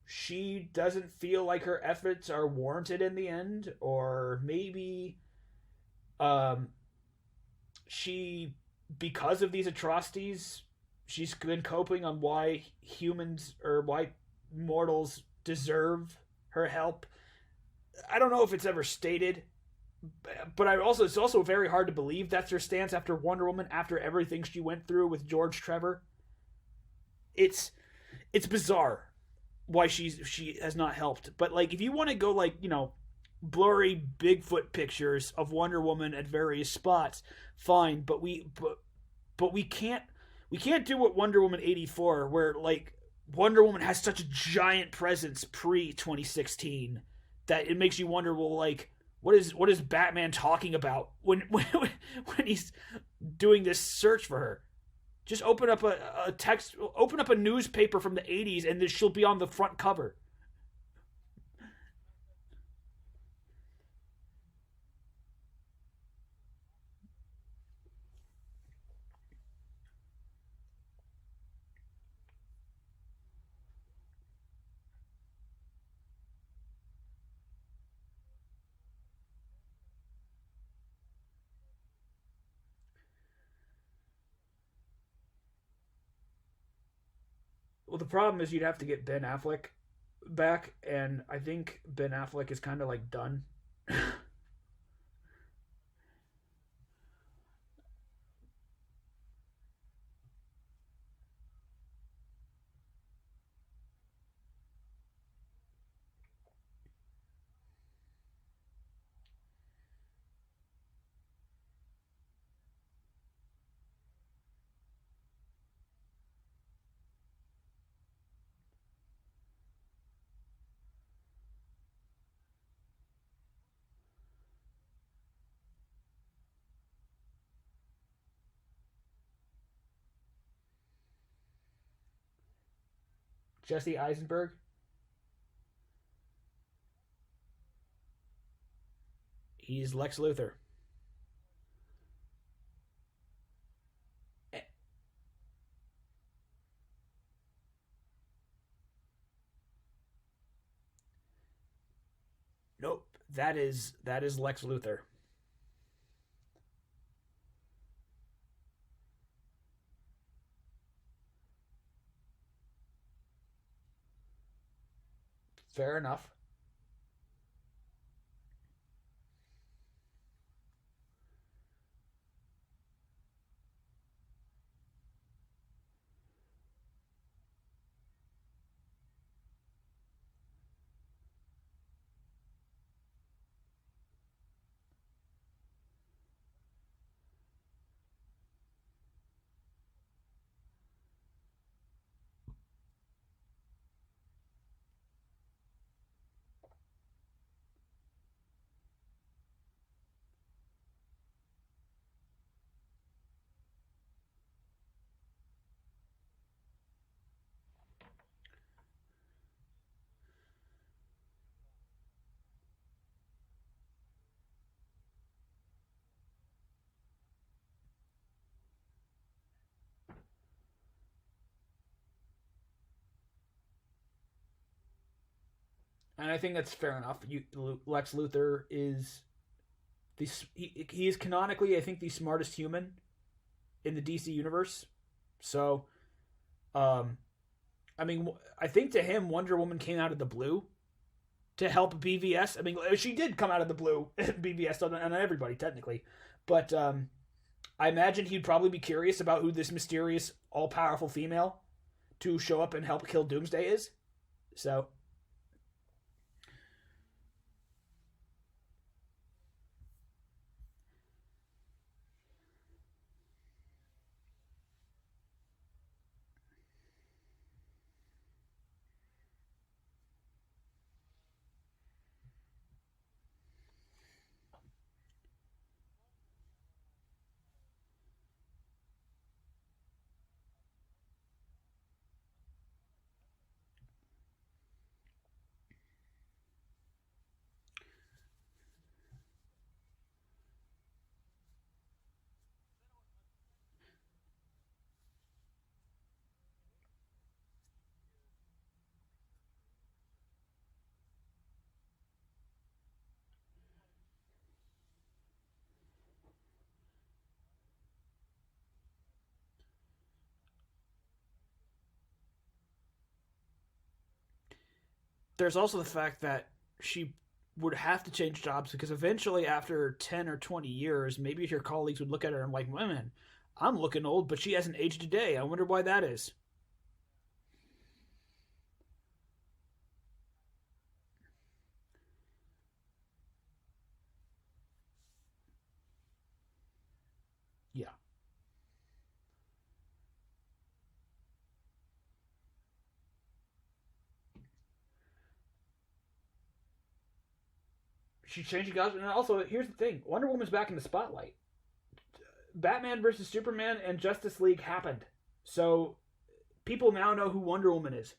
A: she doesn't feel like her efforts are warranted in the end, or maybe um, she, because of these atrocities, she's been coping on why humans or why mortals deserve her help. I don't know if it's ever stated, but it's also very hard to believe that's her stance after Wonder Woman, after everything she went through with George Trevor. It's it's bizarre why she has not helped. But like if you want to go like, blurry Bigfoot pictures of Wonder Woman at various spots, fine, but we can't do what Wonder Woman 84 where like Wonder Woman has such a giant presence pre 2016 that it makes you wonder, well, like what is Batman talking about when he's doing this search for her? Just open up a text, open up a newspaper from the 80s, and then she'll be on the front cover. Well, the problem is you'd have to get Ben Affleck back, and I think Ben Affleck is kind of like done. Jesse Eisenberg, he's Lex Luthor. Eh, Nope, that is Lex Luthor. Fair enough. And I think that's fair enough. Lex Luthor is he is canonically, I think, the smartest human in the DC universe. So, um, I mean, I think to him, Wonder Woman came out of the blue to help BVS. I mean, she did come out of the blue, BVS on everybody technically, but I imagine he'd probably be curious about who this mysterious, all-powerful female to show up and help kill Doomsday is. So there's also the fact that she would have to change jobs because eventually, after 10 or 20 years, maybe her colleagues would look at her and like, women, I'm looking old, but she hasn't aged a day. I wonder why that is. Yeah. She's changing jobs. And also, here's the thing Wonder Woman's back in the spotlight. Batman versus Superman and Justice League happened. So people now know who Wonder Woman is.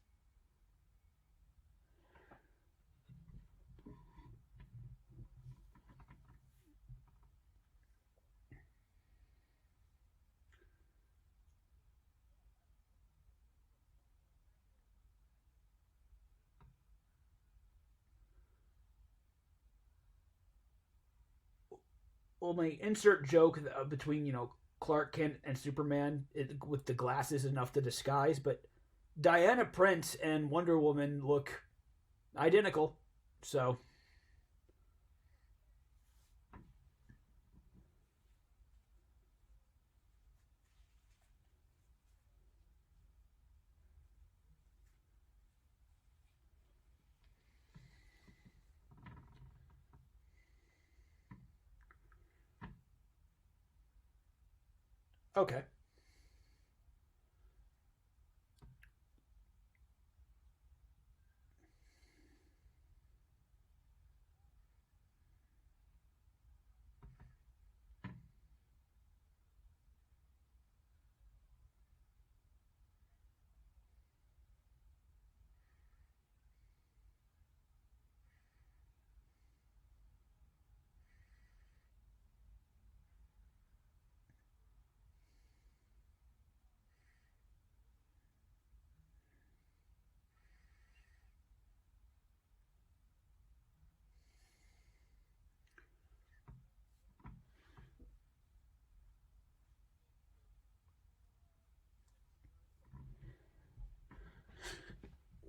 A: Only insert joke between, Clark Kent and Superman with the glasses enough to disguise, but Diana Prince and Wonder Woman look identical. So, okay.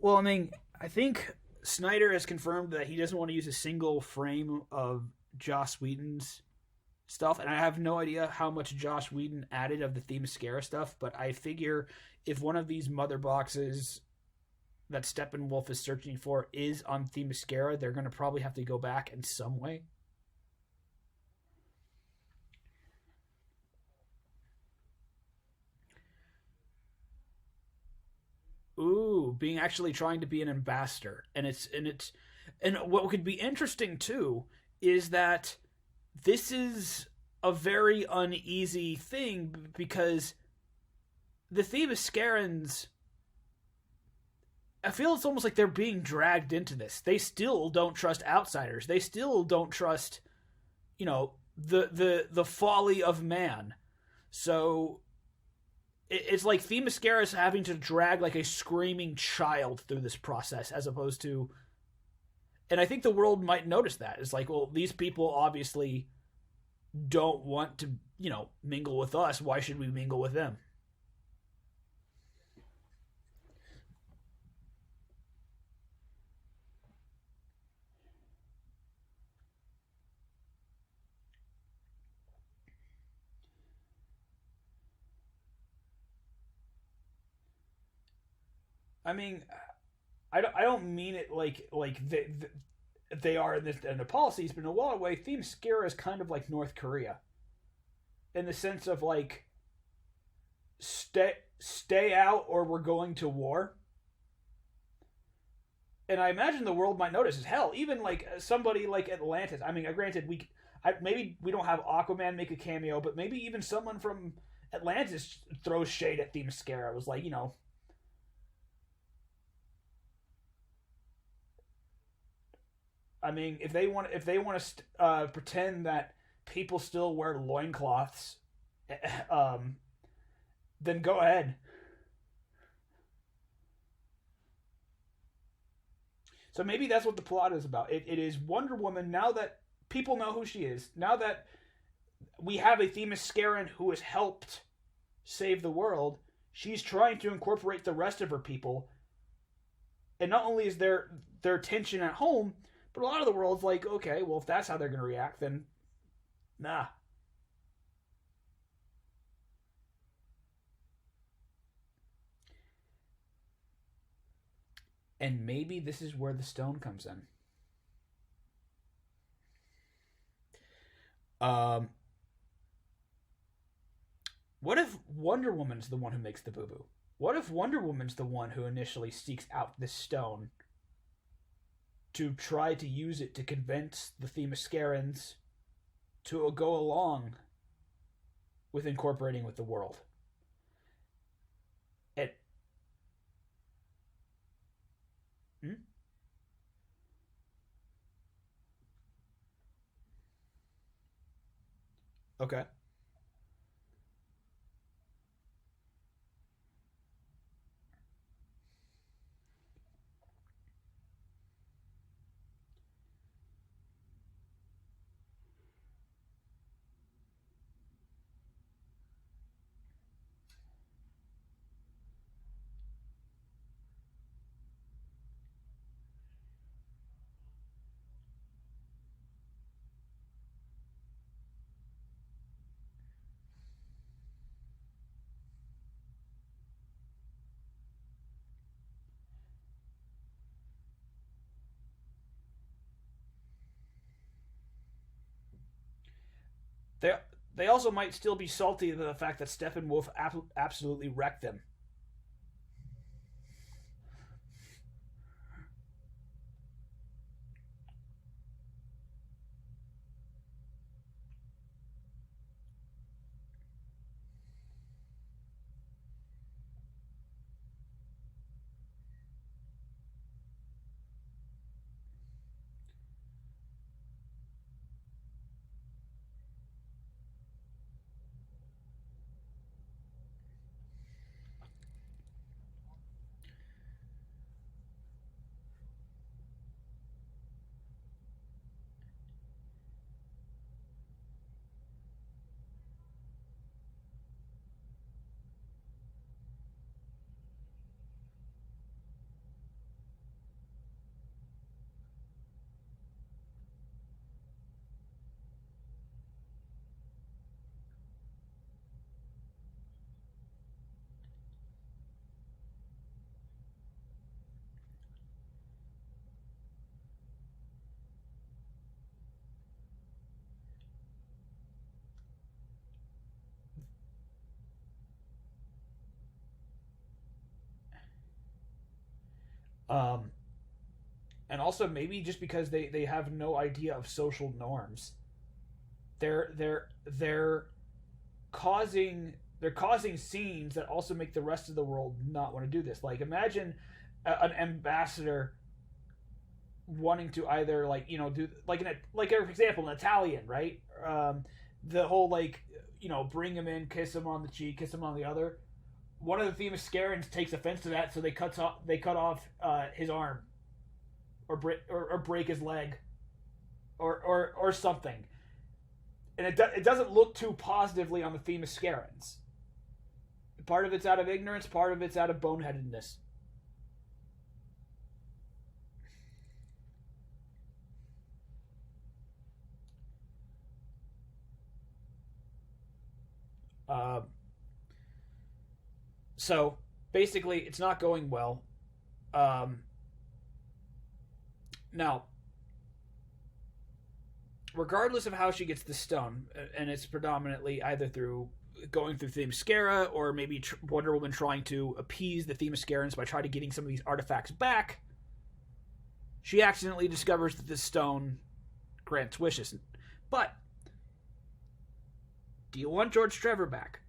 A: Well, I mean, I think Snyder has confirmed that he doesn't want to use a single frame of Joss Whedon's stuff, and I have no idea how much Joss Whedon added of the Themyscira stuff, but I figure if one of these mother boxes that Steppenwolf is searching for is on Themyscira, they're going to probably have to go back in some way. Ooh, being actually trying to be an ambassador, and what could be interesting too is that this is a very uneasy thing because the Themyscirans, I feel it's almost like they're being dragged into this. They still don't trust outsiders. They still don't trust, the folly of man. So it's like Themyscira is having to drag like a screaming child through this process as opposed to, and I think the world might notice that. It's like, well, these people obviously don't want to, mingle with us. Why should we mingle with them? I mean, I don't mean it like they are in the policies, but in a lot of ways, Themyscira is kind of like North Korea in the sense of like stay out or we're going to war. And I imagine the world might notice as hell. Even like somebody like Atlantis. I mean, granted, maybe we don't have Aquaman make a cameo, but maybe even someone from Atlantis throws shade at Themyscira. It was like, I mean, if they want to pretend that people still wear loincloths, um, then go ahead. So maybe that's what the plot is about. It is Wonder Woman now that people know who she is. Now that we have a Themysciran who has helped save the world, she's trying to incorporate the rest of her people. And not only is there tension at home, but a lot of the world's like, okay, well, if that's how they're going to react, then nah. And maybe this is where the stone comes in. Um, what if Wonder Woman's the one who makes the boo boo? What if Wonder Woman's the one who initially seeks out this stone to try to use it to convince the Themyscirans to go along with incorporating with the world? It, hmm? Okay. They they also might still be salty to the fact that Steppenwolf absolutely wrecked them. Um, and also maybe just because they have no idea of social norms. They're causing scenes that also make the rest of the world not want to do this. Like imagine an ambassador wanting to either like do like for example an Italian, right? The whole like bring him in, kiss him on the cheek, kiss him on the other. One of the Themyscirans takes offense to that, so they cut off his arm or break his leg or something. And it doesn't look too positively on the Themyscirans. Part of it's out of ignorance, part of it's out of boneheadedness. Uh, so basically, it's not going well. Um, Now, regardless of how she gets the stone, and it's predominantly either through going through Themyscira or maybe Wonder Woman trying to appease the Themyscirans by trying to getting some of these artifacts back, she accidentally discovers that this stone grants wishes. But do you want George Trevor back?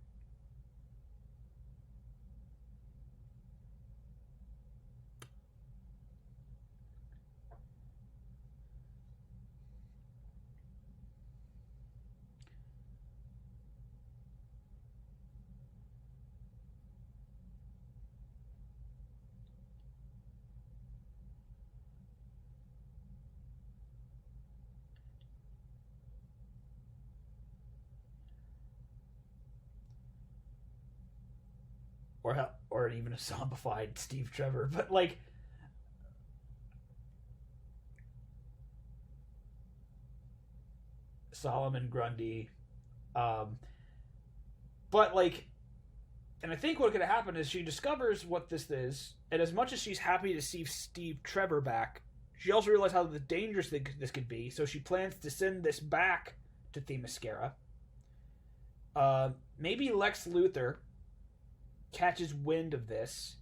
A: Or even a zombified Steve Trevor, but like Solomon Grundy. Um, but like, and I think what could happen is she discovers what this is, and as much as she's happy to see Steve Trevor back, she also realizes how dangerous this could be. So she plans to send this back to Themyscira. Maybe Lex Luthor catches wind of this,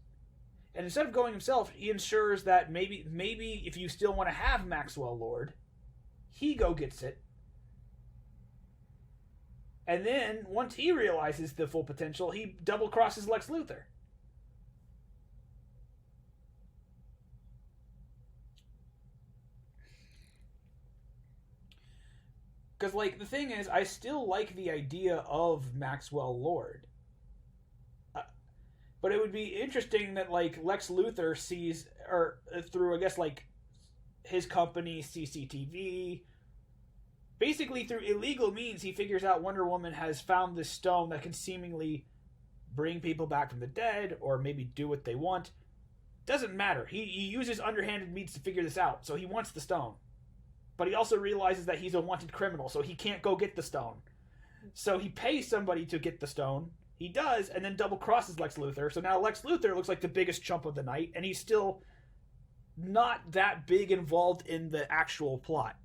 A: and instead of going himself, he ensures that maybe if you still want to have Maxwell Lord, he go gets it. And then once he realizes the full potential, he double crosses Lex Luthor. Because like the thing is, I still like the idea of Maxwell Lord. But it would be interesting that like Lex Luthor sees, or through I guess like his company CCTV, basically through illegal means, he figures out Wonder Woman has found this stone that can seemingly bring people back from the dead or maybe do what they want. Doesn't matter. He uses underhanded means to figure this out. So he wants the stone, but he also realizes that he's a wanted criminal, so he can't go get the stone. So he pays somebody to get the stone. He does, and then double crosses Lex Luthor. So now Lex Luthor looks like the biggest chump of the night, and he's still not that big involved in the actual plot.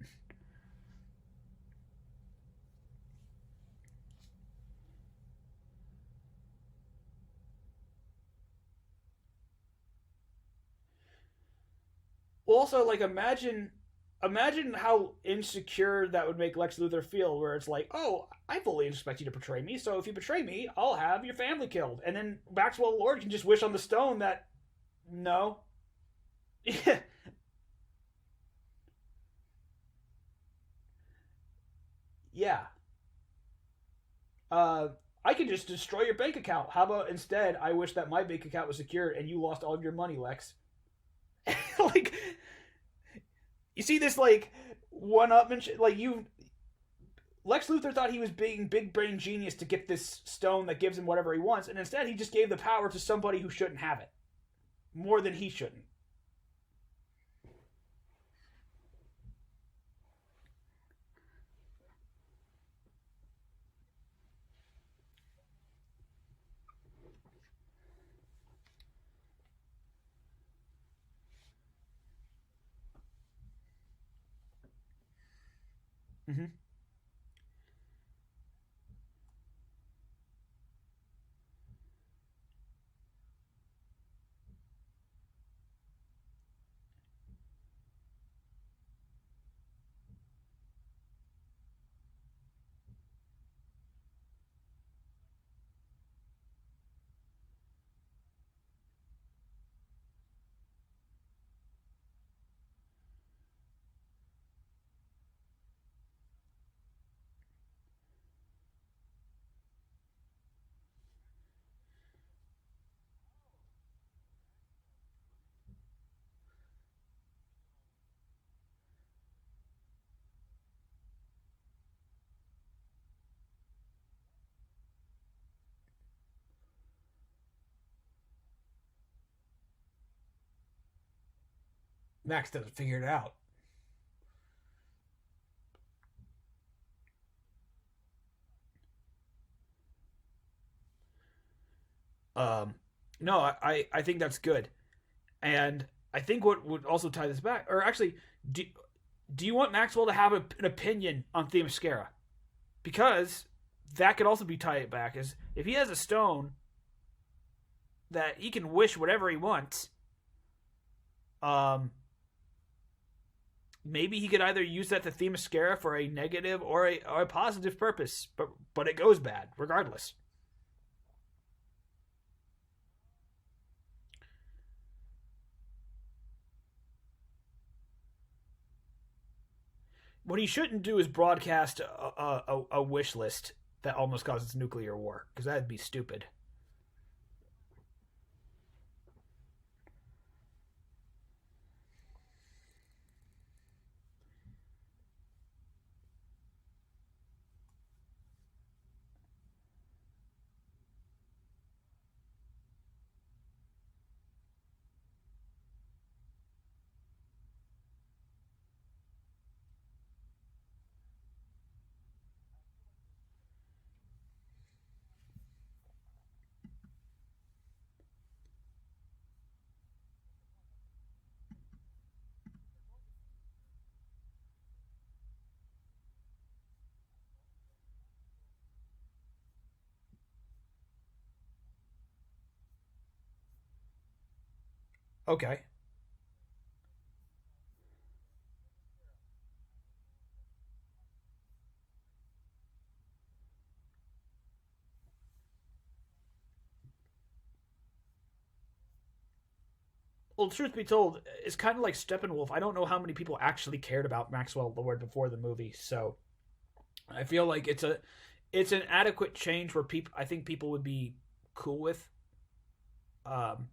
A: Well, also, like, imagine how insecure that would make Lex Luthor feel, where it's like, oh, I fully expect you to betray me, so if you betray me, I'll have your family killed. And then Maxwell Lord can just wish on the stone that, no. Yeah. Yeah. Uh, I can just destroy your bank account. How about instead, I wish that my bank account was secure and you lost all of your money, Lex? Like, you see this, like, one-upmanship? Like, Lex Luthor thought he was being big brain genius to get this stone that gives him whatever he wants, and instead he just gave the power to somebody who shouldn't have it. More than he shouldn't. Mm-hmm. Max doesn't figure it out. Um, no, I think that's good, and I think what would also tie this back, or actually, do do you want Maxwell to have an opinion on Themyscira? Because that could also be tied back as if he has a stone that he can wish whatever he wants. Um, maybe he could either use that to Themyscira for a negative or a positive purpose, but it goes bad regardless. What he shouldn't do is broadcast a wish list that almost causes nuclear war, because that'd be stupid. Okay. Well, truth be told, it's kind of like Steppenwolf. I don't know how many people actually cared about Maxwell Lord before the movie, so I feel like it's an adequate change where people I think people would be cool with. Um,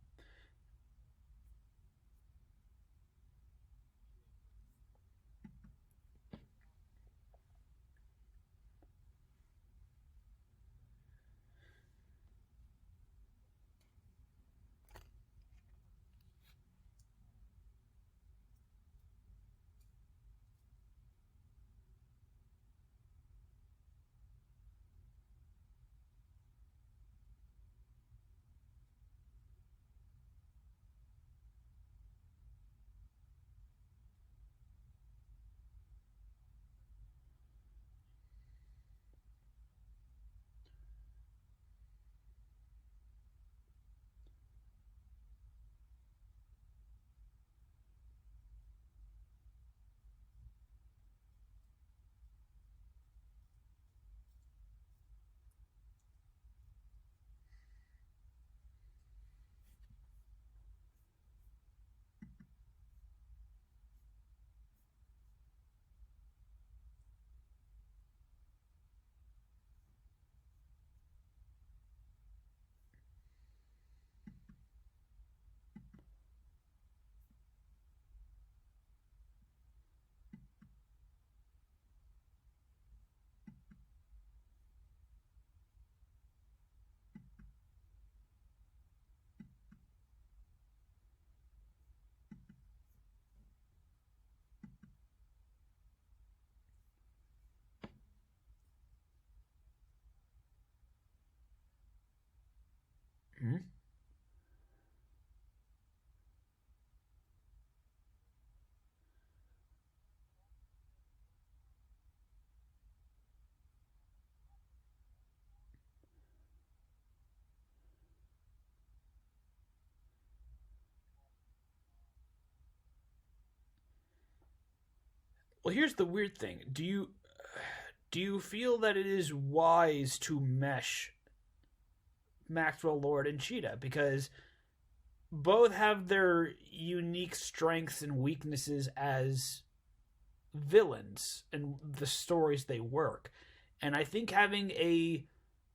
A: mhm. Well, here's the weird thing. Do you feel that it is wise to mesh Maxwell Lord and Cheetah because both have their unique strengths and weaknesses as villains and the stories they work. And I think having a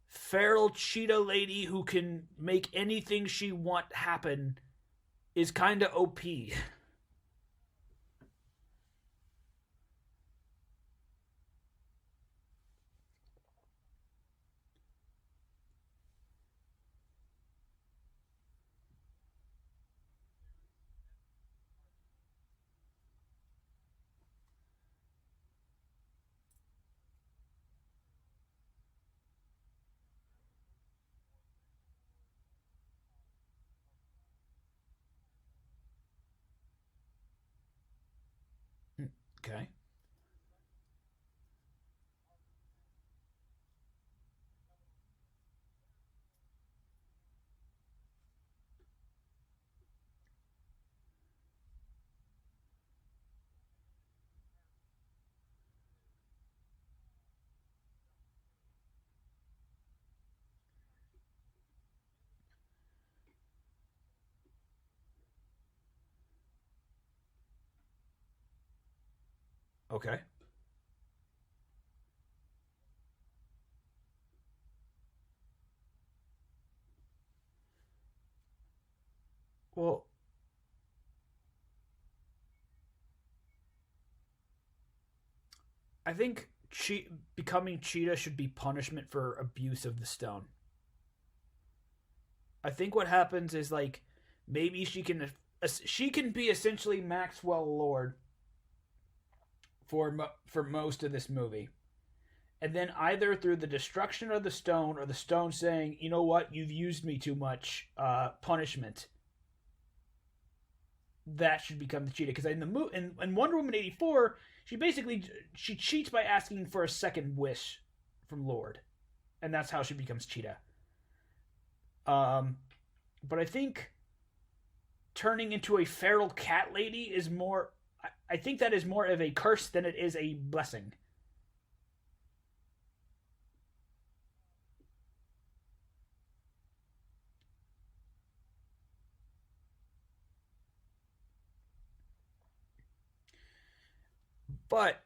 A: feral cheetah lady who can make anything she want happen is kind of OP. Okay. Okay. Well, I think becoming cheetah should be punishment for abuse of the stone. I think what happens is like maybe she can be essentially Maxwell Lord for most of this movie. And then either through the destruction of the stone or the stone saying, "You know what? You've used me too much. Punishment." That should become the cheetah because in Wonder Woman 84, she cheats by asking for a second wish from Lord, and that's how she becomes cheetah. Um, but I think turning into a feral cat lady is more. I think that is more of a curse than it is a blessing. But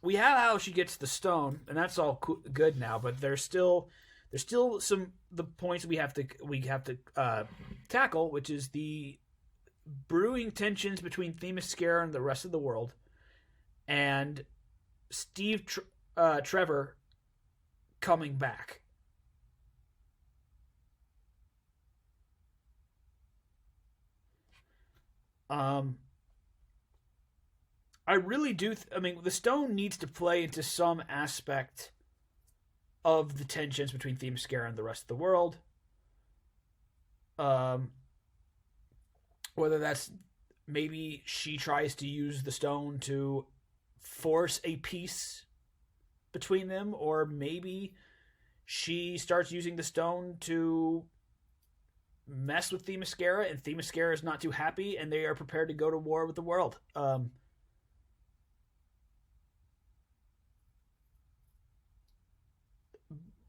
A: we have how she gets the stone, and that's all good now. But there's still some the points we have to tackle, which is the brewing tensions between Themyscira and the rest of the world, and Trevor coming back. Um, I really do. I mean, the stone needs to play into some aspect of the tensions between Themyscira and the rest of the world. Um, whether that's maybe she tries to use the stone to force a peace between them, or maybe she starts using the stone to mess with Themyscira, and Themyscira is not too happy, and they are prepared to go to war with the world.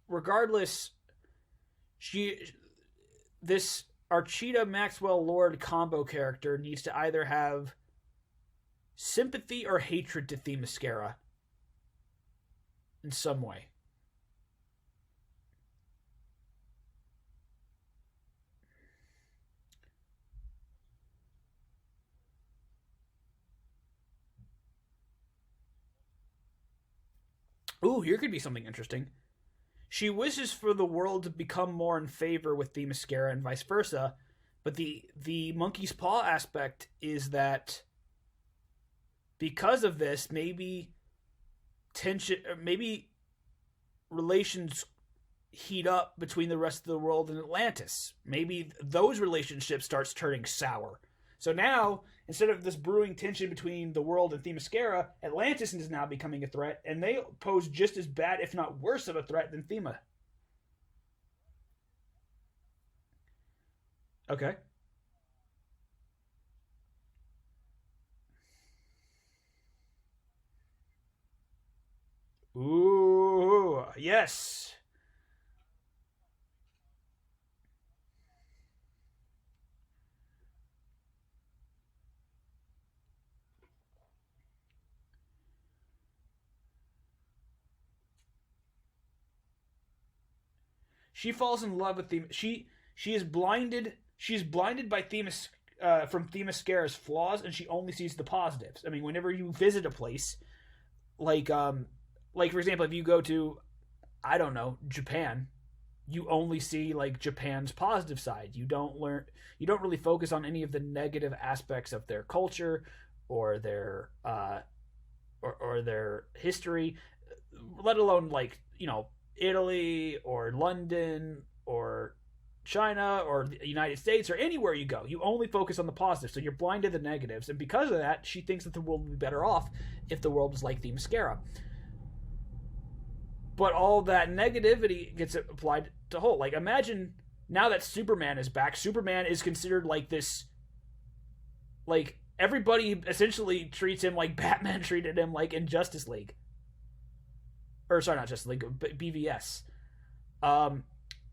A: Regardless, she this Archita Maxwell Lord combo character needs to either have sympathy or hatred to Themyscira in some way. Ooh, here could be something interesting. She wishes for the world to become more in favor with Themyscira and vice versa, but the monkey's paw aspect is that because of this, maybe relations heat up between the rest of the world and Atlantis. Maybe those relationships starts turning sour. So now, instead of this brewing tension between the world and Themyscira, Atlantis is now becoming a threat, and they pose just as bad, if not worse, of a threat than Thema. Okay. Ooh, yes. She falls in love with Thema. She is blinded. She's blinded by Themis from Themyscira's flaws, and she only sees the positives. I mean, whenever you visit a place, like like for example, if you go to I don't know Japan, you only see like Japan's positive side. You don't really focus on any of the negative aspects of their culture or or their history, let alone like Italy or London or China or the United States or anywhere you go. You only focus on the positive, so you're blind to the negatives. And because of that, she thinks that the world would be better off if the world was like Themyscira. But all that negativity gets applied to whole. Like, imagine now that Superman is back. Superman is considered like this. Like, everybody essentially treats him like Batman treated him, like in Justice League. Or sorry, not Justice League, but BVS.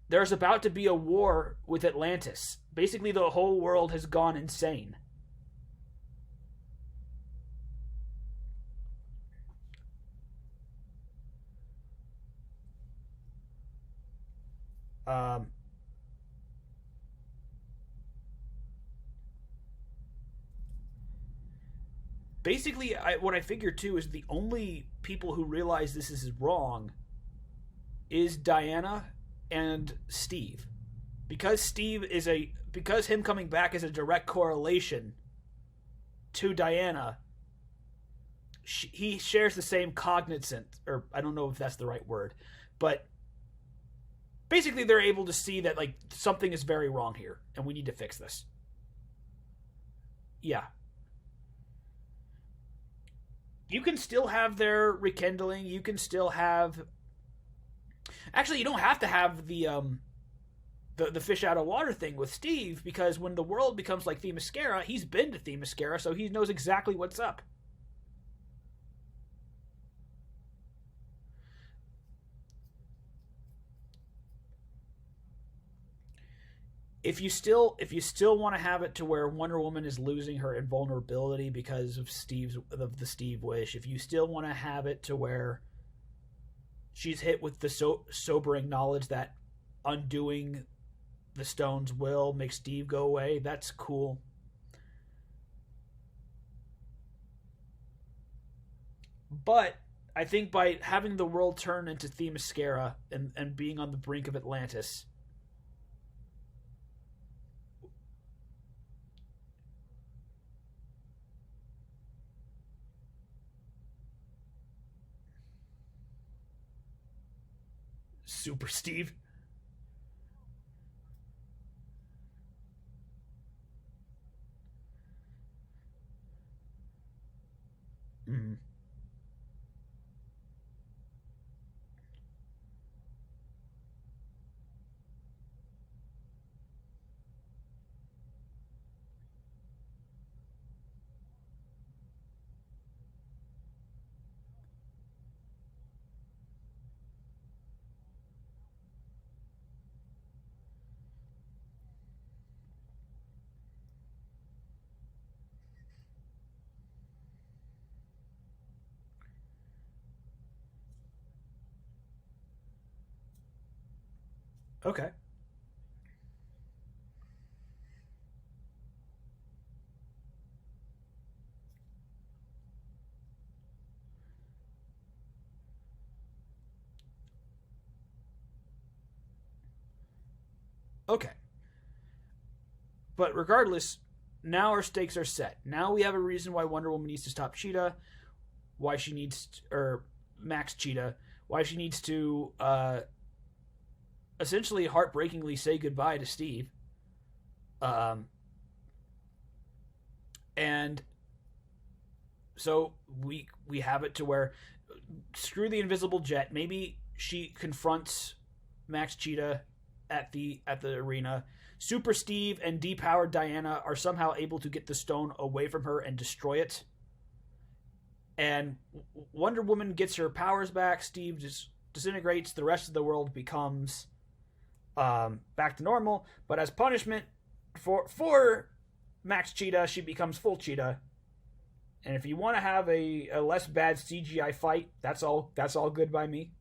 A: There's about to be a war with Atlantis. Basically, the whole world has gone insane. Um, Basically, what I figure too is the only people who realize this is wrong is Diana and Steve, because because him coming back is a direct correlation to Diana. He shares the same cognizance, or I don't know if that's the right word, but basically they're able to see that like something is very wrong here, and we need to fix this. Yeah, you can still have their rekindling. You can still have. Actually, you don't have to have the fish out of water thing with Steve, because when the world becomes like Themyscira, he's been to Themyscira, so he knows exactly what's up. If you still want to have it to where Wonder Woman is losing her invulnerability because of the Steve wish, if you still want to have it to where she's hit with the sobering knowledge that undoing the stone's will make Steve go away, that's cool. But I think by having the world turn into Themyscira and being on the brink of Atlantis, Super Steve. Mm. Okay. Okay. But regardless, now our stakes are set. Now we have a reason why Wonder Woman needs to stop Cheetah, why she needs or Max Cheetah, why she needs to essentially heartbreakingly say goodbye to Steve. Um, and so we have it to where screw the invisible jet. Maybe she confronts Max Cheetah at the arena. Super Steve and depowered Diana are somehow able to get the stone away from her and destroy it. And Wonder Woman gets her powers back. Steve just disintegrates. The rest of the world becomes back to normal. But as punishment for Max Cheetah, she becomes full Cheetah. And if you want to have a less bad CGI fight, that's all good by me.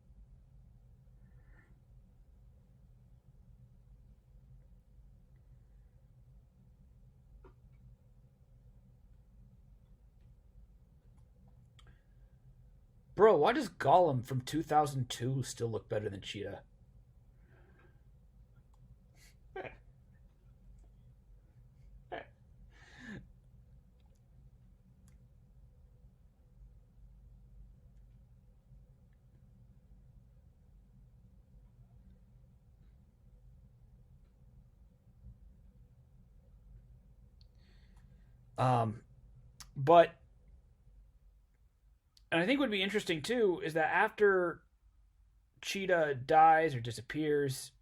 A: Bro, why does Gollum from 2002 still look better than Cheetah? Um, but and I think would be interesting too is that after Cheetah dies or disappears,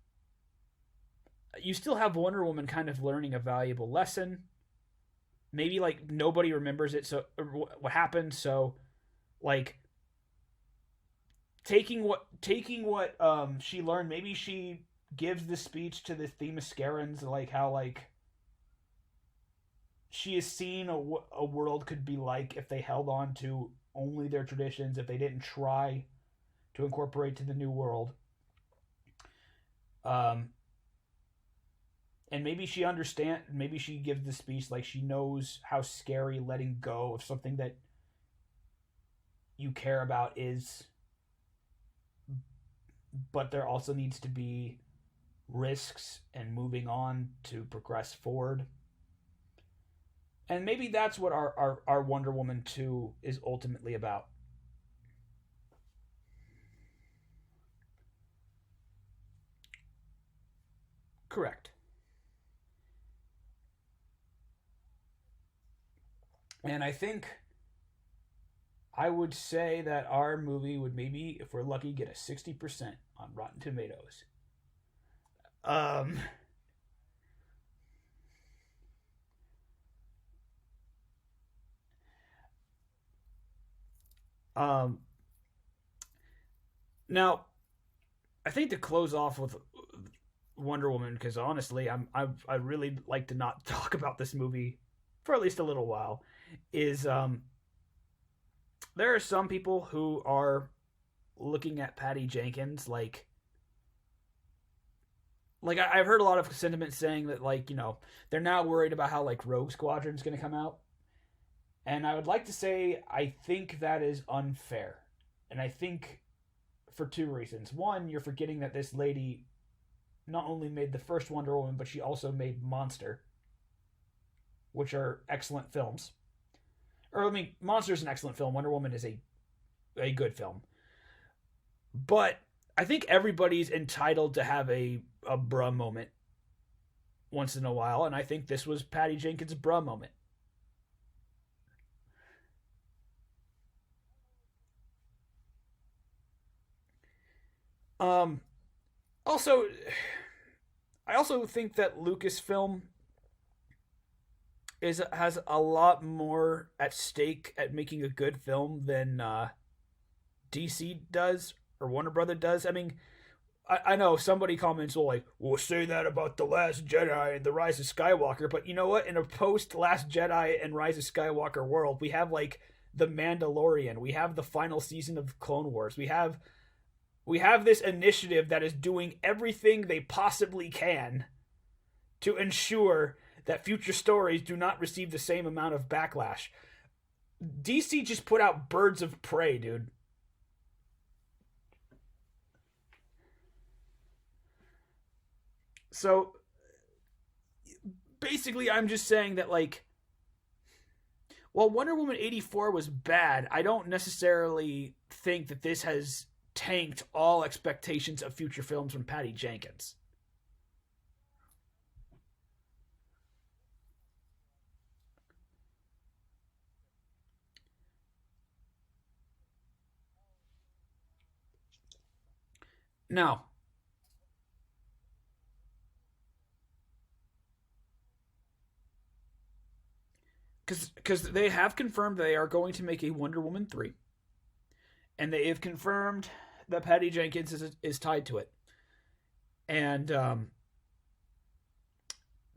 A: you still have Wonder Woman kind of learning a valuable lesson. Maybe like nobody remembers it, so what happened. So like taking what she learned. Maybe she gives the speech to the Themyscirans, like how like she has seen a world could be like if they held on to only their traditions, if they didn't try to incorporate to the new world. Um, and maybe she understand. Maybe she gives the speech like she knows how scary letting go of something that you care about is, but there also needs to be risks and moving on to progress forward. And maybe that's what our Wonder Woman 2 is ultimately about. Correct. And I think I would say that our movie would maybe, if we're lucky, get a 60% on Rotten Tomatoes. Um, um, Now, I think to close off with Wonder Woman, because honestly, I really like to not talk about this movie for at least a little while. Is there are some people who are looking at Patty Jenkins I've heard a lot of sentiment saying that they're now worried about how like Rogue Squadron's going to come out, and I would like to say I think that is unfair, and I think for two reasons. One, you're forgetting that this lady not only made the first Wonder Woman, but she also made Monster, which are excellent films. Or I mean, Monster is an excellent film. Wonder Woman is a good film, but I think everybody's entitled to have a bruh moment once in a while, and I think this was Patty Jenkins' bruh moment. Um, Also, I also think that Lucasfilm is has a lot more at stake at making a good film than DC does or Warner Brother does. I mean, I know somebody comments will like, "We'll say that about the Last Jedi and the Rise of Skywalker," but you know what? In a post Last Jedi and Rise of Skywalker world, we have like the Mandalorian, we have the final season of Clone Wars, we have this initiative that is doing everything they possibly can to ensure that future stories do not receive the same amount of backlash. DC just put out Birds of Prey, dude. So basically, I'm just saying that, like, while Wonder Woman 84 was bad, I don't necessarily think that this has tanked all expectations of future films from Patty Jenkins. Now, because they have confirmed they are going to make a Wonder Woman 3, and they have confirmed that Patty Jenkins is tied to it. And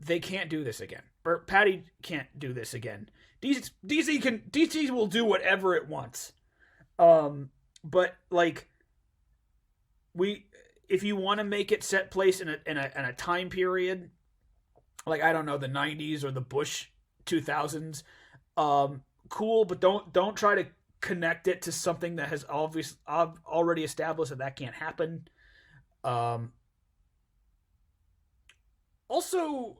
A: they can't do this again. Or Patty can't do this again. DC will do whatever it wants. But like we, if you want to make it set place in a time period like I don't know the '90s or the Bush 2000s, cool. But don't try to connect it to something that has already established that can't happen. Um, Also,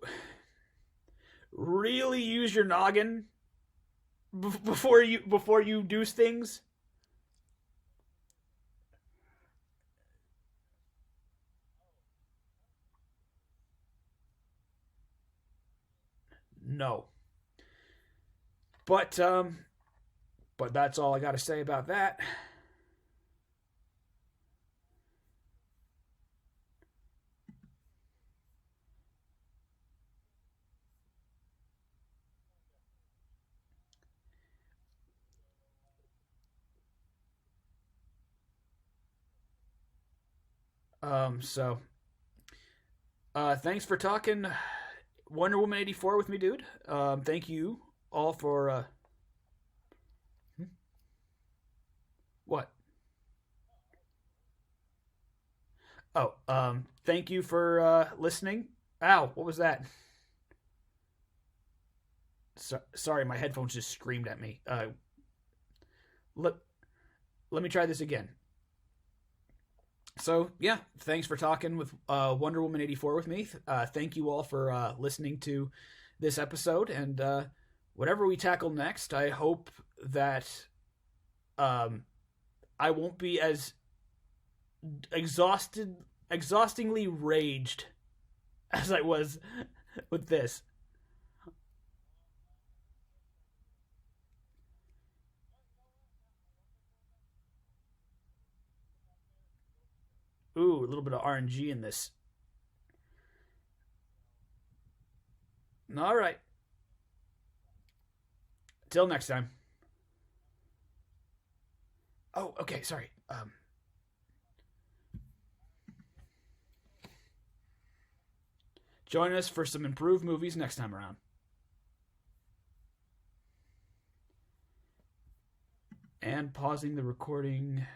A: really use your noggin before you do things. No, But but that's all I got to say about that. So thanks for talking Wonder Woman 84 with me, dude. Thank you all for what? Oh, thank you for listening. Ow, what was that? Sorry, my headphones just screamed at me. Let let me try this again. So yeah, thanks for talking with Wonder Woman 84 with me. Thank you all for listening to this episode, and whatever we tackle next, I hope that um, I won't be as exhaustingly raged as I was with this. Ooh, a little bit of RNG in this. All right, till next time. Oh, okay, sorry. Join us for some improved movies next time around. And pausing the recording